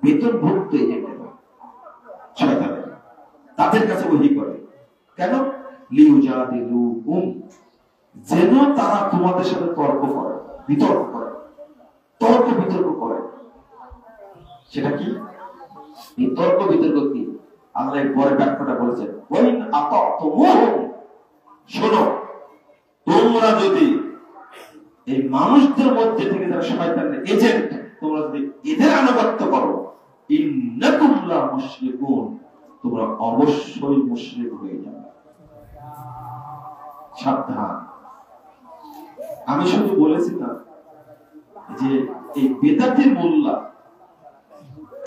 বেতনভুক্ত এজেন্ট শয়তানের, তাদের কাছে ওহী করে। কেন? লিউজাদিলুকুম, যেন তারা তোমাদের সাথে তর্ক করে, বিতর্ক করে, তর্ক বিতর্ক করে। সেটা কি? এই তর্ক বিতর্ক কি? আল্লাহ পরে ব্যাখ্যাটা বলেছেন, ওয়াইন আতাতুমুহুম, শোনো, তোমরা যদি এই মানুষদের মধ্যে থেকে যারা শয়তানের এজেন্ট, তোমরা যদি এদের আনুগত্য করো, ইন্নাকুম লা মুশরিকুন, তোমরা অবশ্যই মুশরিক হয়ে যাবে। সাবধান। আমি শুধু বলেছিলাম যে এই বেদাতের মোল্লা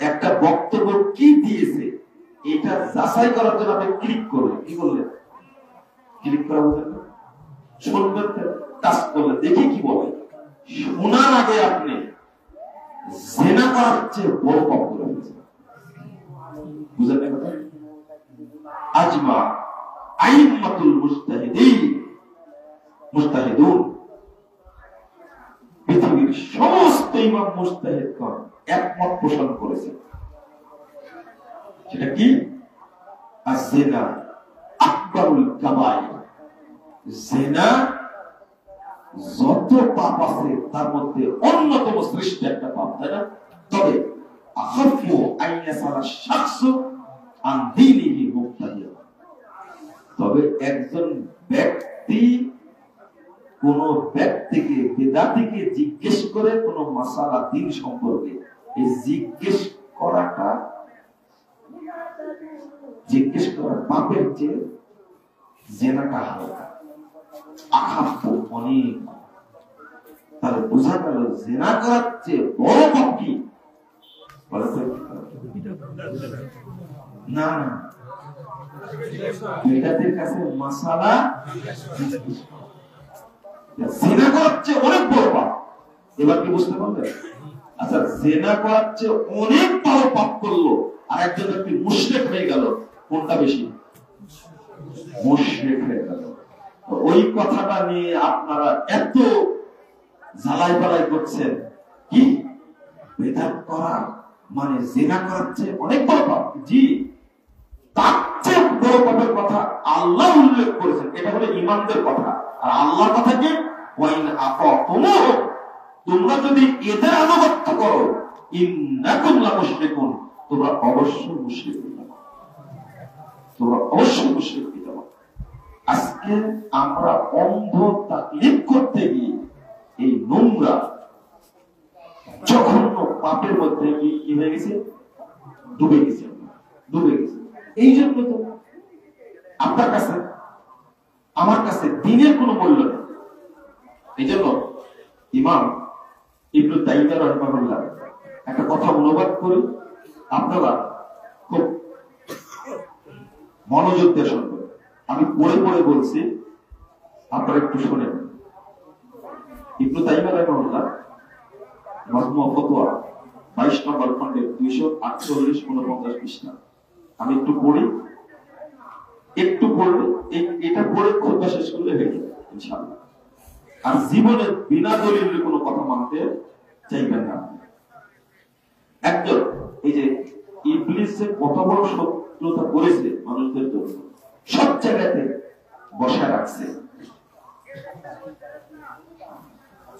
একটা বক্তব্য কি দিয়েছে এটা যাচাই করার জন্য আপনি ক্লিক করলেন। কি বললেন? ক্লিক করা বুঝলেন না? শুনবেন, টাচ করলেন, দেখি কি বলে। শোনার আগে আপনি জিনা করার চেয়ে বড় পাপ করে ফেলেছেন। বুঝলেন না কথা? আজমা আইম্মাতুল মুজতাহিদুন, পৃথিবীর সমস্ত ইমাম মুজতাহিদগণ একমত পোষণ করেছে। সেটা কি? আয-যিনা আকবারুল কাবায়ের, জিনা যত পাপ আছে তার মধ্যে অন্যতম শ্রেষ্ঠ একটা পাপ, তাই না? তবে আখাফু আইয়াসালা শাখসু আন দীনিহি মুবতাদিয়া, তবে একজন ব্যক্তি কোন ব্যক্তিকে, বেদাতিকে জিজ্ঞেস করে কোন মাসালা দ্বীন সম্পর্কে, এই জিজ্ঞেস করার পাপের চেয়ে জিনাটা হালকা, আখাফু অনেক। তাহলে বোঝা গেল জিনা করার চেয়ে বড় পাপ কি? না, বেদাতের কাছে মাসালা জিনা করার চেয়ে অনেক বড় পাপ। এবার কি বুঝতে পারলেন? আচ্ছা, জিনা করার চেয়ে অনেক বড় পাপ করলো আর একজন ব্যক্তি মুশরিক হয়ে গেল, কোনটা বেশি? মুশরিক হয়ে গেল। ওই কথাটা নিয়ে আপনারা এত জ্বালাই বালাই করছেন। কি? বেদাত করা মানে জিনা করার চেয়ে অনেক বড় পাপ? জি, তার চেয়ে বড় পাপের কথা আল্লাহ উল্লেখ করেছেন। এটা হলো ইমানদের কথা। আর আল্লাহর কথা কি? ওয়াইন আতাতুমুহুম, তোমরা যদি এদের আনুগত্য করো, ইন্নাকুম লা মুশরিকুন, তোমরা অবশ্যই মুশরিক হয়ে যাবে। তোমরা অবশ্যই মুশরিক হয়ে যাবে। আজকে আমরা অন্ধ তাকলিদ করতে গিয়ে এই নোংরা জঘন্য পাপের মধ্যে কি হয়ে গেছে? ডুবে গেছে। এই জন্য তো আপনার কাছে আমার কাছে দ্বীনের কোনো মূল্য নেই। এই জন্য ইমাম ইবনে তাইমিয়া রাহিমাহুল্লাহ একটা কথা অনুবাদ করে আপনারা খুব মনোযোগ দিয়ে শুনবেন। আমি পড়ে পড়ে বলছি, আপনারা একটু শুনেন। ইবনে তাইমিয়া রাহিমাহুল্লাহ মাজমু ফতোয়া 22 নম্বর খণ্ডের 248-49 পৃষ্ঠা। আমি একটু পড়ি, একটু পড়লে এটা পড়ে খুতবা শেষ করলে হয়ে যাবে ইনশাআল্লাহ। আর জীবনে বিনা দলিলের কোনো কথা মানতে চাইবেন না। একজন এই যে ইবলিস যে কত বড় শত্রুতা করেছে মানুষদের জন্য, সব জায়গাতে বসায় রাখছে।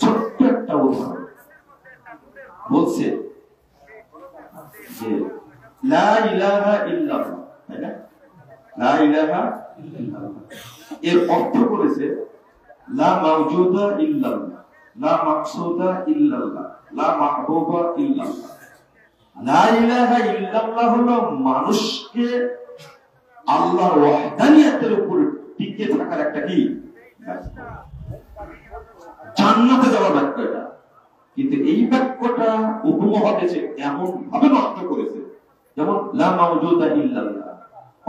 ছোট্ট একটা উদাহরণ বলছে যে লা ইলাহা ইল্লাল্লাহ, তাই না? লা ইলাহা ইল্লাল্লাহ এর অর্থ করেছে লা মাওজুদা ইল্লাল্লাহ, লা মাকসুদা ইল্লাল্লাহ, লা মাহবুবা ইল্লাল্লাহ। লা ইলাহা ইল্লাল্লাহ হলো মানুষকে আল্লাহর ওয়াহদানিয়তের উপর টিকে থাকার একটা কি জান্নাতে যাওয়ার বাক্য এটা। কিন্তু এই বাক্যটা উপমহাদেশে এমন ভাবে নষ্ট করেছে, যেমন লা মাওজুদা ইল্লাল্লাহ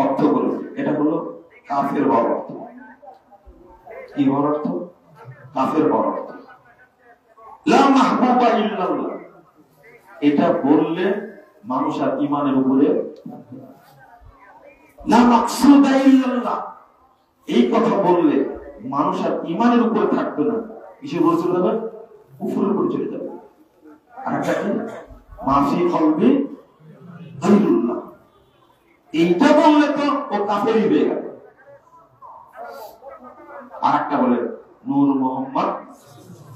অর্থ করেছে, এটা হলো কাফের হওয়ার অর্থ। কি হওয়ার অর্থ? কাফের হওয়ার অর্থ। লা মাহবুবা ইল্লাল্লাহ, এটা বললে মানুষ আর ইমানের উপরে। লা মাকসুদা ইল্লাল্লাহ, এই কথা বললে মানুষ আর ইমানের উপরে থাকবে না, কিসের উপরে চলে যাবে? কুফরের উপরে চলে যাবে। আর একটা কি? মাফি কলবি গায়রুল্লাহ, এইটা বললে তো ও কাফেরই হয়ে গেল। আর একটা বলে নূর মোহাম্মদ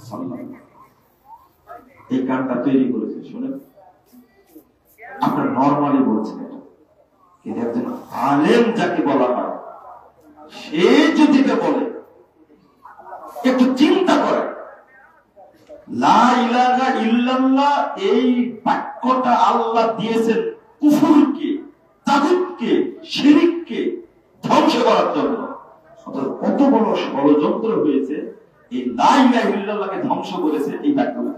সাল্লাল্লাহু, এই গানটা তৈরি করেছে শুনেন। আপনার নরমালি বলছেন এটা, কিন্তু একজন আলেম যাকে বলা হয় সে যদি এটা বলে, একটু চিন্তা করে, লা ইলাহা ইল্লাল্লাহ এই বাক্যটা আল্লাহ দিয়েছেন কুফরকে, তাগুতকে, শিরককে ধ্বংস করার জন্য। কত বড় ষড়যন্ত্র হয়েছে এই লা ইলাহা ইল্লাল্লাহকে ধ্বংস করেছে এই বাক্যটা।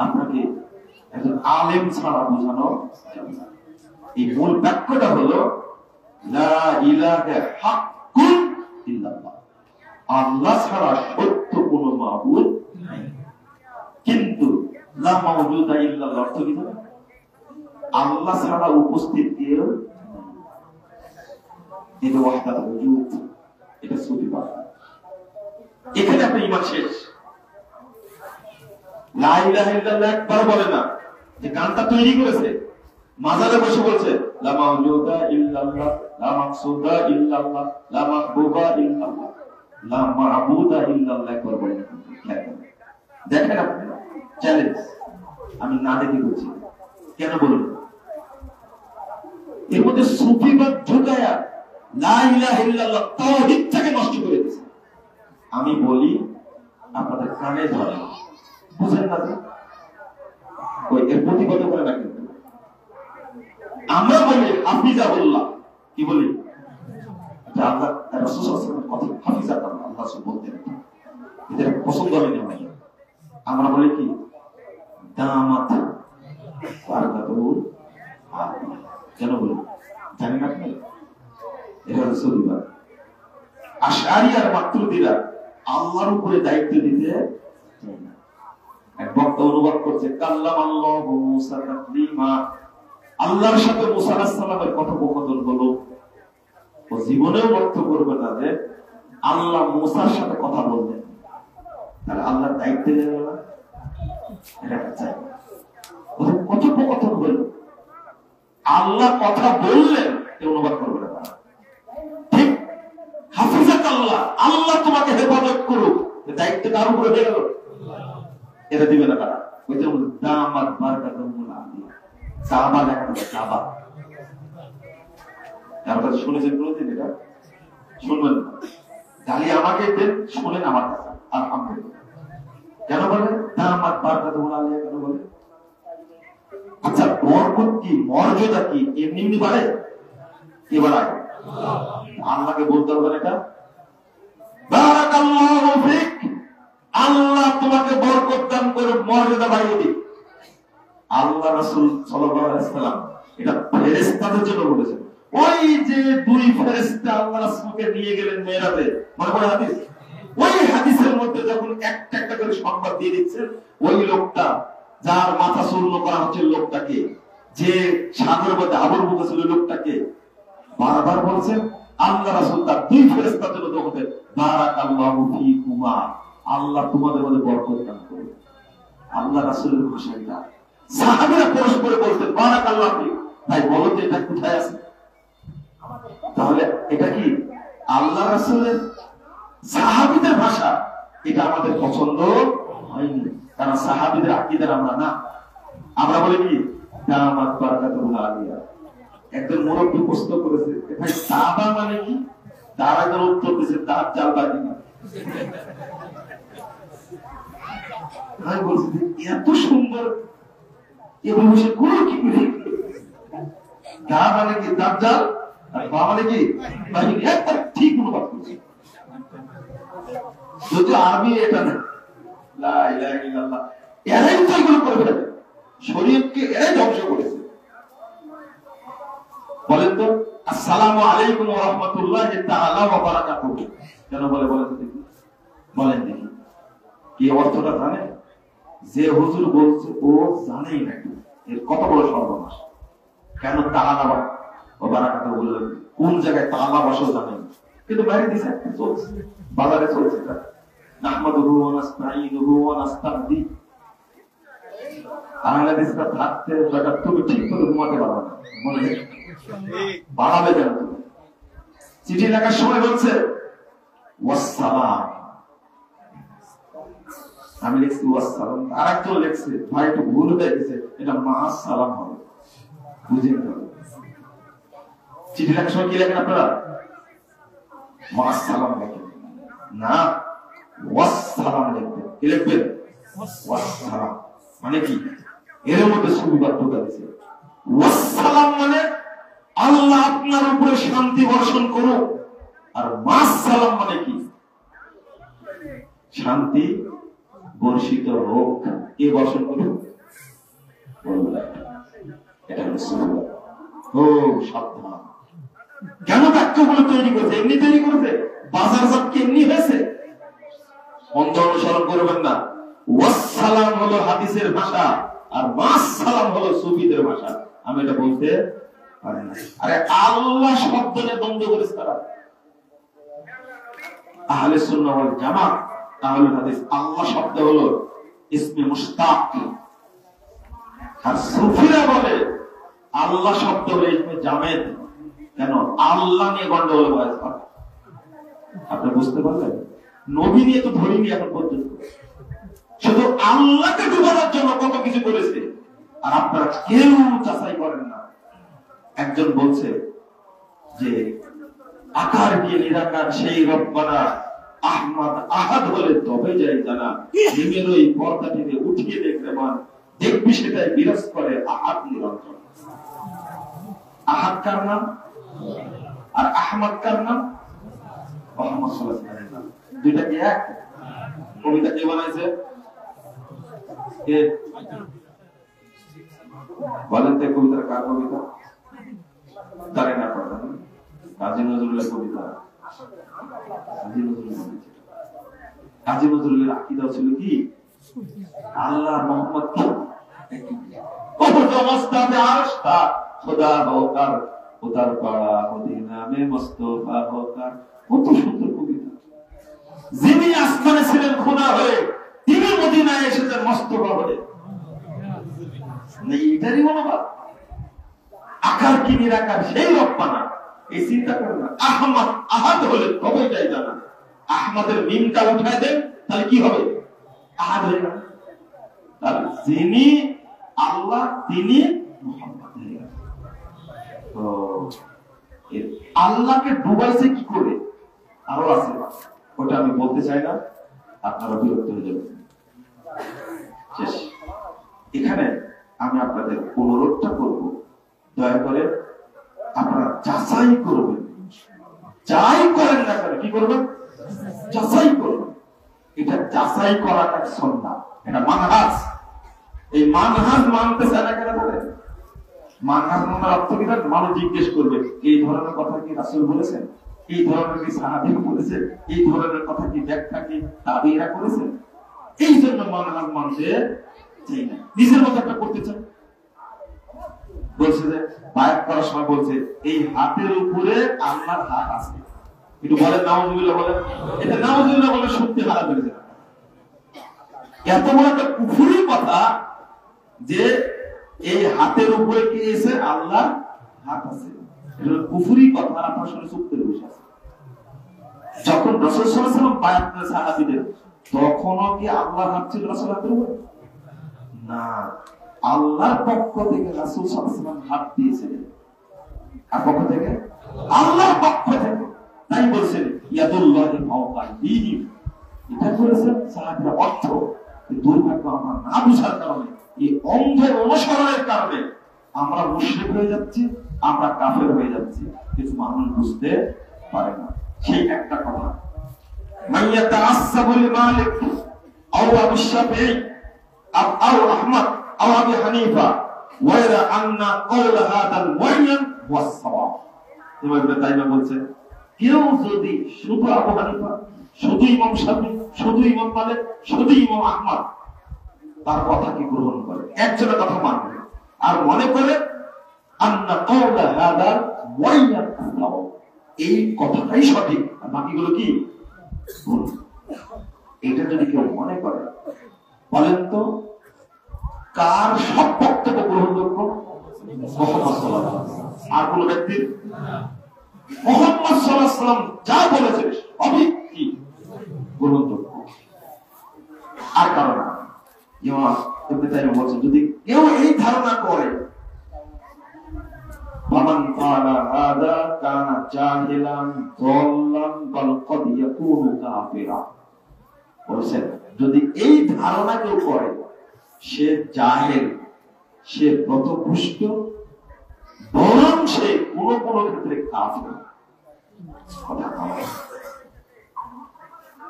আপনাকে একজন আলেম ছাড়া বোঝানো যাবে না। এই মূল বাক্যটা হলো লা ইলাহা হাক্কুন ইল্লাল্লাহ, আল্লাহ ছাড়া সত্য কোনো মাবুদ নাই। কিন্তু লা মাওজুদা ইল্লাল্লাহ অর্থ কি জানেন? আল্লাহ ছাড়া উপস্থিত কেউ, এটা ওয়াহদাতুল ওজুদ, এটা সুফিবাদ। এখানে আপনার ঈমান শেষ। লা ইলাহা ইল্লাল্লাহ একবার বলে না, যে গানটা তৈরি করেছে মাজারে বসে বলছে লা মাওজুদা ইল্লাল্লাহ, লা মাকসুদা ইল্লাল্লাহ, লা মাহবুবা ইল্লাল্লাহ, লা মা'বুদা ইল্লাল্লাহ একবার বলে। দেখেন আপনি চ্যালেঞ্জ, আমি না দেখে বলছি, কেন বলুন? এর মধ্যে সুফিবাদ ঢুকায়া লা ইলাহা ইল্লাল্লাহ তাওহীদটাকে নষ্ট করে দিয়েছে। আমি বলি আপনাদের কানে ধরে, বুঝেন না যে ওই এর প্রতিবাদ করে না। কিন্তু আমরা বলি হাফিজাহুল্লাহ, কি বলি? আল্লাহ রাসূল সাল্লাল্লাহু আলাইহি ওয়াসাল্লামের কথা হাফিজাহুল্লাহ, আল্লাহ রাসূল বলতেন, এটা পছন্দ হয় না। আমরা বলি কি দামাত বারাকাতুহু, কেন বলি জানেন আপনি? এটা রাসূলুল্লাহ। আশআরী আর মাতুরিদীরা আল্লাহর উপরে দায়িত্ব দিতে এক বক্তা অনুবাদ করছে কাল্লামাল্লাহু মূসা তাকলিমা, আল্লাহর সাথে মূসা আলাইহিস সালামের কথোপকথন হলো। ও জীবনেও অর্থ করবে না যে আল্লাহ মূসার সাথে কথা বললেন, তাহলে আল্লাহর দায়িত্ব নিয়ে গেল না, এটা চাই। কথোপকথন হলো, আল্লাহ কথা বললেন, অনুবাদ করবে না। ঠিক হাফিজাকাল্লাহ, আল্লাহ তোমাকে হেফাজত করুক, দায়িত্ব কার উপরে হয়ে গেল? এটা দিবে না কারা? ওইটা হলো দামাত বারাকাতুহুল আলিয়া, কাবা দেখা কাবা। কারো কাছে শুনেছেন কোনদিন? এটা শুনবেন না, গালি আমাকে দেন, শুনেন আমার কাছে। আলহামদুলিল্লাহ। কেন বলে দামাত বারাকাতুহুল আলিয়া? কেন বলে? আচ্ছা, বরকত কি, মর্যাদা কি এমনি এমনি বাড়ে? কে বাড়ায়? আল্লাহকে বলতে হবে এটা বারাকাল্লাহু ফিক, আল্লাহ তোমাকে বরকত দান করে মর্যাদা বাড়িয়ে দিক। আল্লাহ রাসূল সাল্লাল্লাহু আলাইহি ওয়াসাল্লাম এটা ফেরেশতাদের জন্য বলেছেন। ওই যে দুই ফেরেশতা আল্লাহ রাসূলকে নিয়ে গেলেন মেরাজে, মনে পড়ে হাদিস? ওই হাদিসের মধ্যে যখন একটা একটা করে সংবাদ দিয়ে দিচ্ছেন, ওই লোকটা যার মাথা চূর্ণ করা হচ্ছে, লোকটাকে যে সাগরের মধ্যে আবর বকেছিল, লোকটাকে বারবার বলছেন আল্লাহ রাসূল তার দুই ফেরেশতার জন্য দোয়া করতেন, বারাকাল্লাহু ফীকুমা, আল্লাহ তোমাদের মধ্যে বরকত দান করুন। আল্লাহ রাসূলের ভাষা এটা। সাহাবীরা পরস্পরে বলতেন বারাকাল্লাহু ফীক। ভাই বলো তো এটা কোথায় আছে? তাহলে এটা কি আল্লাহ রাসূলের সাহাবীদের ভাষা? এটা আমাদের পছন্দ হয়নি, কারণ সাহাবীদের আকীদার আমরা না। আমরা বলি কি দামাত বারাকাতুহুল আলিয়া। একজন মুরব্বী প্রশ্ন করেছে, ভাই দাবা মানে কি? তার একজন উত্তর দিয়েছে দাঁত চাল বাজি না। আমি বলছি এত সুন্দর এভাবে সে কোন কি করে? দা মানে কি দাঁত জাল, আর বা মানে কি বাজি। একটা ঠিক অনুবাদ করছে, যদি আরবি এটা না। লা ইলাহা ইল্লাল্লাহ, এরাই তো এগুলো করে ফেলে, শরীয়তকে এরাই ধ্বংস করেছে। বলেন তো আসসালামু আলাইকুম ওয়া রাহমাতুল্লাহি তাআলা ওয়া বারাকাতুহু কেন বলে বলেন দেখি কি অর্থটা জানেন? যে হুজুর বলছে ও জানেই না এর কত বড় সর্বনাশ। কেন তাআলা ওয়া বারাকাতুহু বললেন? কোন জায়গায় তাআলা বসেও জানেন, কিন্তু বাইরে দিছে চলছে, বাজারে চলছে। নাহমাদুহু ওয়া নাস্তাঈনুহু ওয়া নাস্তাহদি। বাংলাদেশটা থাকতে জায়গা তুমি ঠিক করে ঘুমাতে পারবে না, মনে বাড়াবে কেন? চিঠি লেখার সময় বলছে ওয়াসসালাম, আমি লিখছি ওয়াসসালাম, আর একজন লিখছে ভাই একটু ভুল হয়ে গেছে, এটা মাস সালাম হবে, বুঝে নিতে হবে। চিঠি লেখার সময় কি লেখেন আপনারা? মাস সালাম লেখেন না, ওয়াসসালাম লিখবেন। কি লিখবেন? ওয়াসসালাম মানে কি? এর মধ্যে সুবিধা ঢোকা দিয়েছে। ওয়াসসালাম মানে আল্লাহ আপনার উপরে শান্তি বর্ষণ করুক, আর মাস সালাম মানে কি? শান্তি বর্ষিত হোক, কে বর্ষণ করুক? এটা হলো সুবিধা। ও সাবধান, কেন বাক্যগুলো তৈরি করেছে? এমনি তৈরি করেছে? বাজারজাত কি এমনি হয়েছে? অন্ধ অনুসরণ করবেন না। ওয়াসসালাম হলো হাদিসের ভাষা, আর মাস সালাম হলো সুফিদের ভাষা। আমি এটা বলতে পারি না। আরে আল্লাহ শব্দে দ্বন্দ্ব করেছে তারা। আহলে সুন্নাহ ওয়াল জামাত, আহলে হাদিস, আল্লাহ শব্দ হলো ইসমে মুশতাক, আর সুফিরা বলে আল্লাহ শব্দ হলো ইসমে জামেদ। কেন? আল্লাহ নিয়ে গন্ডগোল হয়েছে। আপনি বুঝতে পারলেন? নবী নিয়ে তো ধরিনি এখন পর্যন্ত, শুধু আল্লাহকে ডুবানোর জন্য কত কিছু করেছে, আর আপনারা কেউ যাচাই করেন না। একজন বলছে যে আকার গিয়ে নিরাকার সেই রব্বানা আহমদ আহাদ হলে তবে যাই জানা, হিমের ওই পর্দাটিতে উঠিয়ে দেখতে মান, দেখবি সেটাই বিরাজ করে আহাদ নিরঞ্জন। আহাদ কার নাম? আর আহমদ কার নাম? মুহাম্মদ সাল্লাল্লাহু আলাইহি ওয়াসাল্লাম। দুইটা কি এক? কবিতা কে বানাইছে? কে বলেন তো? কবিতার কার কবিতা? জানে না পড়া? কাজী নজরুলের কবিতা। কাজী নজরুলের আকীদা ছিল কি? আল্লাহ মোহাম্মদ কি ও সমস্তাতে আরশা খোদা হোকার, খোদার পাড়া মদিনা মে মুস্তাফা হোকার। কত সুন্দর কবিতা। যিনি আসমানে ছিলেন খোদা হয়ে, তিনি মদিনায় এসেছেন মুস্তাফা হয়ে। এটারই মনোভাব। আকার কি নিরাকার সেই রব্বানা, এই চিন্তা করেন না। আহমদ আহাদ হলে তবে যাই জানা। আহমদের মিমটা উঠায় দেন, তাহলে কি হবে? আহাদ হয়ে যাবে। তাহলে যিনি আল্লাহ, তিনি মুহাম্মদ হয়ে গেলেন। তো আল্লাহকে ডুবাইছে কি করে? আরো আছে, ওটা আমি বলতে চাই না, আপনারা বিরক্ত হয়ে যাবেন। এখানে আমি আপনাদের অনুরোধটা করব, দয়া করে আপনারা যাচাই করবেন। যাই করেন না কেন, কি করবেন? যাচাই করবেন। এটা যাচাই করাটা সুন্নাত, এটা মানহাজ। এই মানহাজ মানতে চায় না কেন বলেন? মানহাজ মানার অর্থ কি? মানুষ জিজ্ঞেস করবে এই ধরনের কথা কি রাসূল বলেছেন, এই ধরনের কি সাহাবী বলেছেন, এই ধরনের কথা কি ব্যাখ্যা কি তাবেঈরা করেছেন? এই জন্য মানহাজ মানতে চাই না, নিজের মতো একটা করতে চাই। বলছে যে বায়াত করার সময় বলছে এই হাতের উপরে আল্লাহর হাত আছে, একটু বলেন নাউজুবিল্লাহ বলেন। এটা নাউজুবিল্লাহ বলে সত্যি হারাম হয়ে যায়। এত বড় একটা কুফরি কথা যে এই হাতের উপরে কি আছে? আল্লাহর হাত আছে। এটা কুফরি কথা, আপনার সামনে চুপ করে বসে আছে। যখন রাসূল সাল্লাল্লাহু আলাইহি ওয়াসাল্লাম বায়াত করেন সাহাবীদের, তখনও কি আল্লাহর হাত ছিল রাসূলের হাতের উপরে? না, আল্লাহর পক্ষ থেকে রাসূল সাল্লাল্লাহু আলাইহি ওয়াসাল্লাম হাত দিয়েছিলেন। আর পক্ষ থেকে? আল্লাহর পক্ষ থেকে। তাই বলছেন ইয়াদুল্লাহি ফাওকা আইদিহিম। এটা করেছেন সাহাবীরা। অর্থ দুর্ভাগ্য আমার না বুঝার কারণে, এই অন্ধের অনুসরণের কারণে আমরা মুশরিক হয়ে যাচ্ছি, আমরা কাফের হয়ে যাচ্ছি, কিছু মানুষ বুঝতে পারে না। সেই একটা কথা, মাইয়াতা আসসাবুল মালিক আও আবু শাফিঈ আও আহমদ আও আবু হানিফা ওয়াইরা আন্না কওলা হাদাল মুআয়্যান ওয়াস সাওয়াব। ইমাম ইবনে তাইমিয়া বলছে কেউ যদি শুধু আবু হানিফা, শুধু ইমাম শাফি, শুধু ইমাম মালিক, শুধু ইমাম আহমদ তার কথা কি গ্রহণ করে, একজনের কথা মানবে আর মনে করে আন্না কাওলা হাদা ওয়াইয়াকুল, এই কথাটাই সঠিক আর বাকিগুলো কি ভুল, এটা যদি কেউ মনে করে, বলেন তো কার সব বক্তব্য গ্রহণযোগ্য? মুহাম্মদ সাল্লাল্লাহু আলাইহি ওয়াসাল্লাম। আর কোন ব্যক্তির? মুহাম্মদ সাল্লাল্লাহু আলাইহি ওয়াসাল্লাম যা বলেছে সবই কি গ্রহণযোগ্য। আর কারণ ইমাম ইবনে তাইমিয়া বলেছেন যদি কেউ এই ধারণা করে ফামান ক্বালা হাদা কানা জাহিলান যাল্লান বাল ক্বাদ ইয়াকুনু কাফিরা, বলেছেন যদি এই ধারণা কেউ করে সে জাহেল, সে পথভ্রষ্ট, বরং সে কোন কোন ক্ষেত্রে কাফের। কথা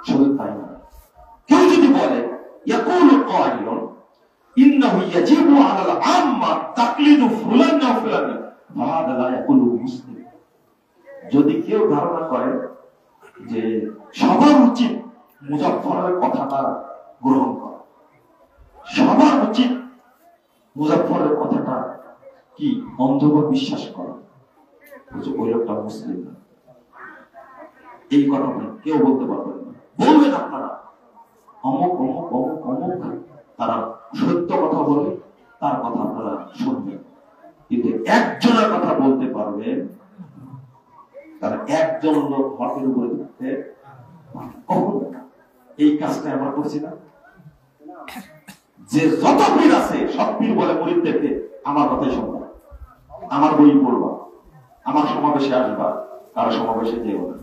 শুধু তাই না, কেউ যদি বলে ইয়াকুলু কাইলুন ইন্নাহু ইয়াজিবু আলাল আম্মা তাকলিদু ফুলান ওয়া ফুলান ফাহাদা লা ইয়াকুলু মুসলিম, যদি কেউ ধারণা করে যে সবার উচিত মুজাফফরের কথাটা গ্রহণ করা, সবার উচিত মুজাফফরের কথাটা কি অন্ধভাবে বিশ্বাস করা, ওই লোকটা মুসলিম না। এই কথা কেউ বলতে পারবেন না। বলবেন আপনারা অমুক অমুক অমুক অমুক তারা সত্য কথা বলে, তার কথা আপনারা শুনবেন, কিন্তু একজনের কথা বলতে পারবেন তারা একজন লোক হকের উপরে থাকতে কখন এই কাজটা আমরা করছি না? যে যত পীর আছে সব পীর বলে মুরিদদেরকে আমার কথাই শুনবা, আমার বই পড়বা, আমার সমাবেশে আসবা, কারো সমাবেশে যেও না।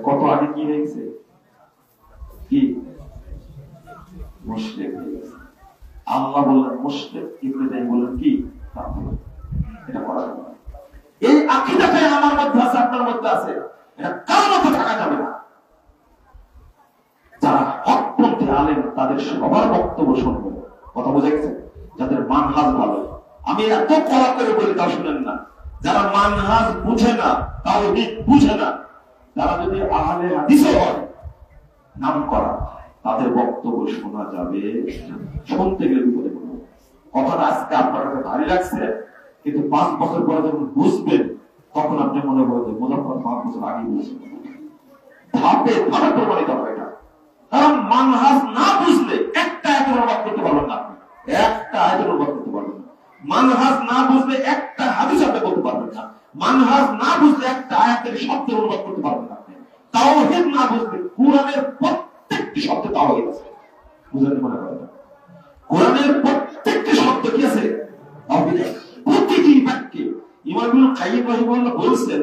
কত আগে কি হয়ে গেছে, কি মুশরিক হয়ে গেছে। আল্লাহ বললেন মুশরিক, ইবনে তাইমিয়া বললেন কি কাফের। এটা করা যাবে না। এই আকীদাটাই আমার মধ্যে আছে, আপনার মধ্যে আছে, এটা কারো মধ্যে থাকা যাবে না। যারা হকপন্থী আলেম তাদের সবার বক্তব্য শুনবে, কথা বোঝা গেছে? যাদের মানহাজ ভালো, আমি এত কড়া করে বলি তা শুনেন না। যারা মানহাজ বুঝে না, তাওহীদ বুঝে না, যারা যদি আহলে হাদিসও হয় নাম করা, তাদের বক্তব্য শোনা যাবে, শুনতে গেলে বিপদে পড়বে। কথাটা আজকে আপনার কাছে ভারী লাগছে, কিন্তু 5 বছর পরে যখন বুঝবেন তখন আপনি মনে করবেন যে মুজাফফর 5 বছর আগে বুঝছেন। ধাপে ধাপে প্রমাণিত হবে এটা। কারণ মানহাজ না বুঝলে একটা আয়াতের অনুবাদ করতে পারবেন না, একটা আয়াতের অনুবাদ করতে পারবেন না। মানহাজ না বুঝলে একটা হাদিস আপনি বলতে পারবেন না। মানহাজ না বুঝলে একটা আয়াতের শব্দের অনুবাদ করতে পারবেন না। তাওহীদ না বুঝলে কোরআনের প্রত্যেকটি শব্দে তাওহীদ আছে, বুঝতে মনে করেন না? কোরআনের প্রত্যেকটি শব্দ কি আছে? তাওহীদ আছে। প্রতিটি বাক্যে ইমাম ইবনে কাইয়্যিম রাহিমাহুল্লাহ বলেছেন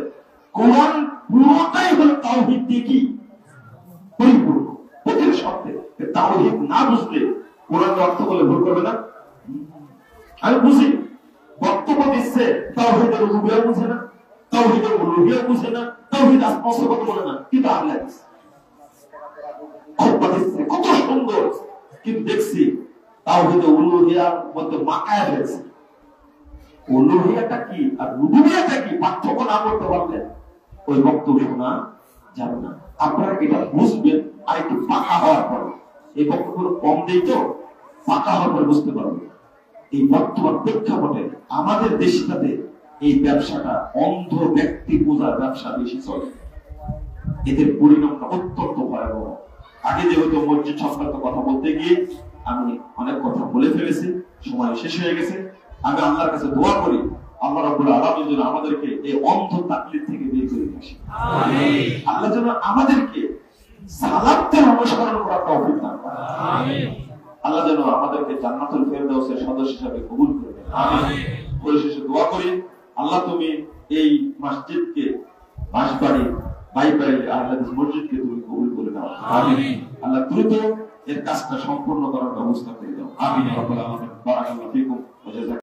কোরআন পুরোটাই হলো তাওহীদ দিয়ে কি পরিপূর্ণ। প্রতিটি শব্দে তাওহীদ না বুঝলে কোরআনের অর্থ বলে ভুল করবে না? আমি বুঝি বক্তব্য দিচ্ছে তাওহীদের রুবিয়া বুঝে না, তাওহীদের উলুহিয়া বুঝে না, তাওহীদ আসমা ও সিফাত বলে না, কিন্তু আহলে হাদিস খুতবা দিচ্ছে কত সুন্দর, কিন্তু দেখছি তাওহীদ উলুহিয়ার মধ্যে মাকায়া হয়েছে। উলুহিয়াটা কি আর রুবিয়াটা কি পার্থক্য না করতে পারলে ওই বক্তব্য শোনা যাবে না। আপনারা এটা বুঝবেন আর একটু পাকা হওয়ার পর, এই বক্তব্য কম দেই তো পাকা হওয়ার পর বুঝতে পারবেন। এই বর্তমান প্রেক্ষাপটে আমাদের দেশটাতে এই ব্যবসাটা অন্ধ ব্যক্তি পূজার ব্যবসা বেশি চলে, এদের পরিণামটা অত্যন্ত ভয়াবহ। আগে যেহেতু মসজিদ সংক্রান্ত কথা বলতে গিয়ে আমি অনেক কথা বলে ফেলেছি, সময় শেষ হয়ে গেছে। আমি আল্লাহর কাছে দোয়া করি আল্লাহ রাব্বুল আলামিন যেন আমাদেরকে এই অন্ধ তাকলিদ থেকে বের করে নিয়ে আসে। আমিন। আল্লাহ যেন আমাদেরকে সালাতের অনুসরণ করার তৌফিক দান করেন। আমিন। আল্লাহ যেন আমাদেরকে জান্নাতুল ফেরদাউসের সদস্য হিসেবে কবুল করে নেন। আমিন। পরিশেষে দোয়া করি আল্লাহ তুমি এই মসজিদকে, বাঁশবাড়ি বাইবাড়ি আহলে হাদিস মসজিদকে তুমি কবুল করে নাও। আমিন। আল্লাহ দ্রুত এর কাজটা সম্পূর্ণ করার ব্যবস্থা করে দাও। আমিন। রব্বুল আলামিন। বারাকাল্লাহু ফিকুম ওয়া জাযাকুম।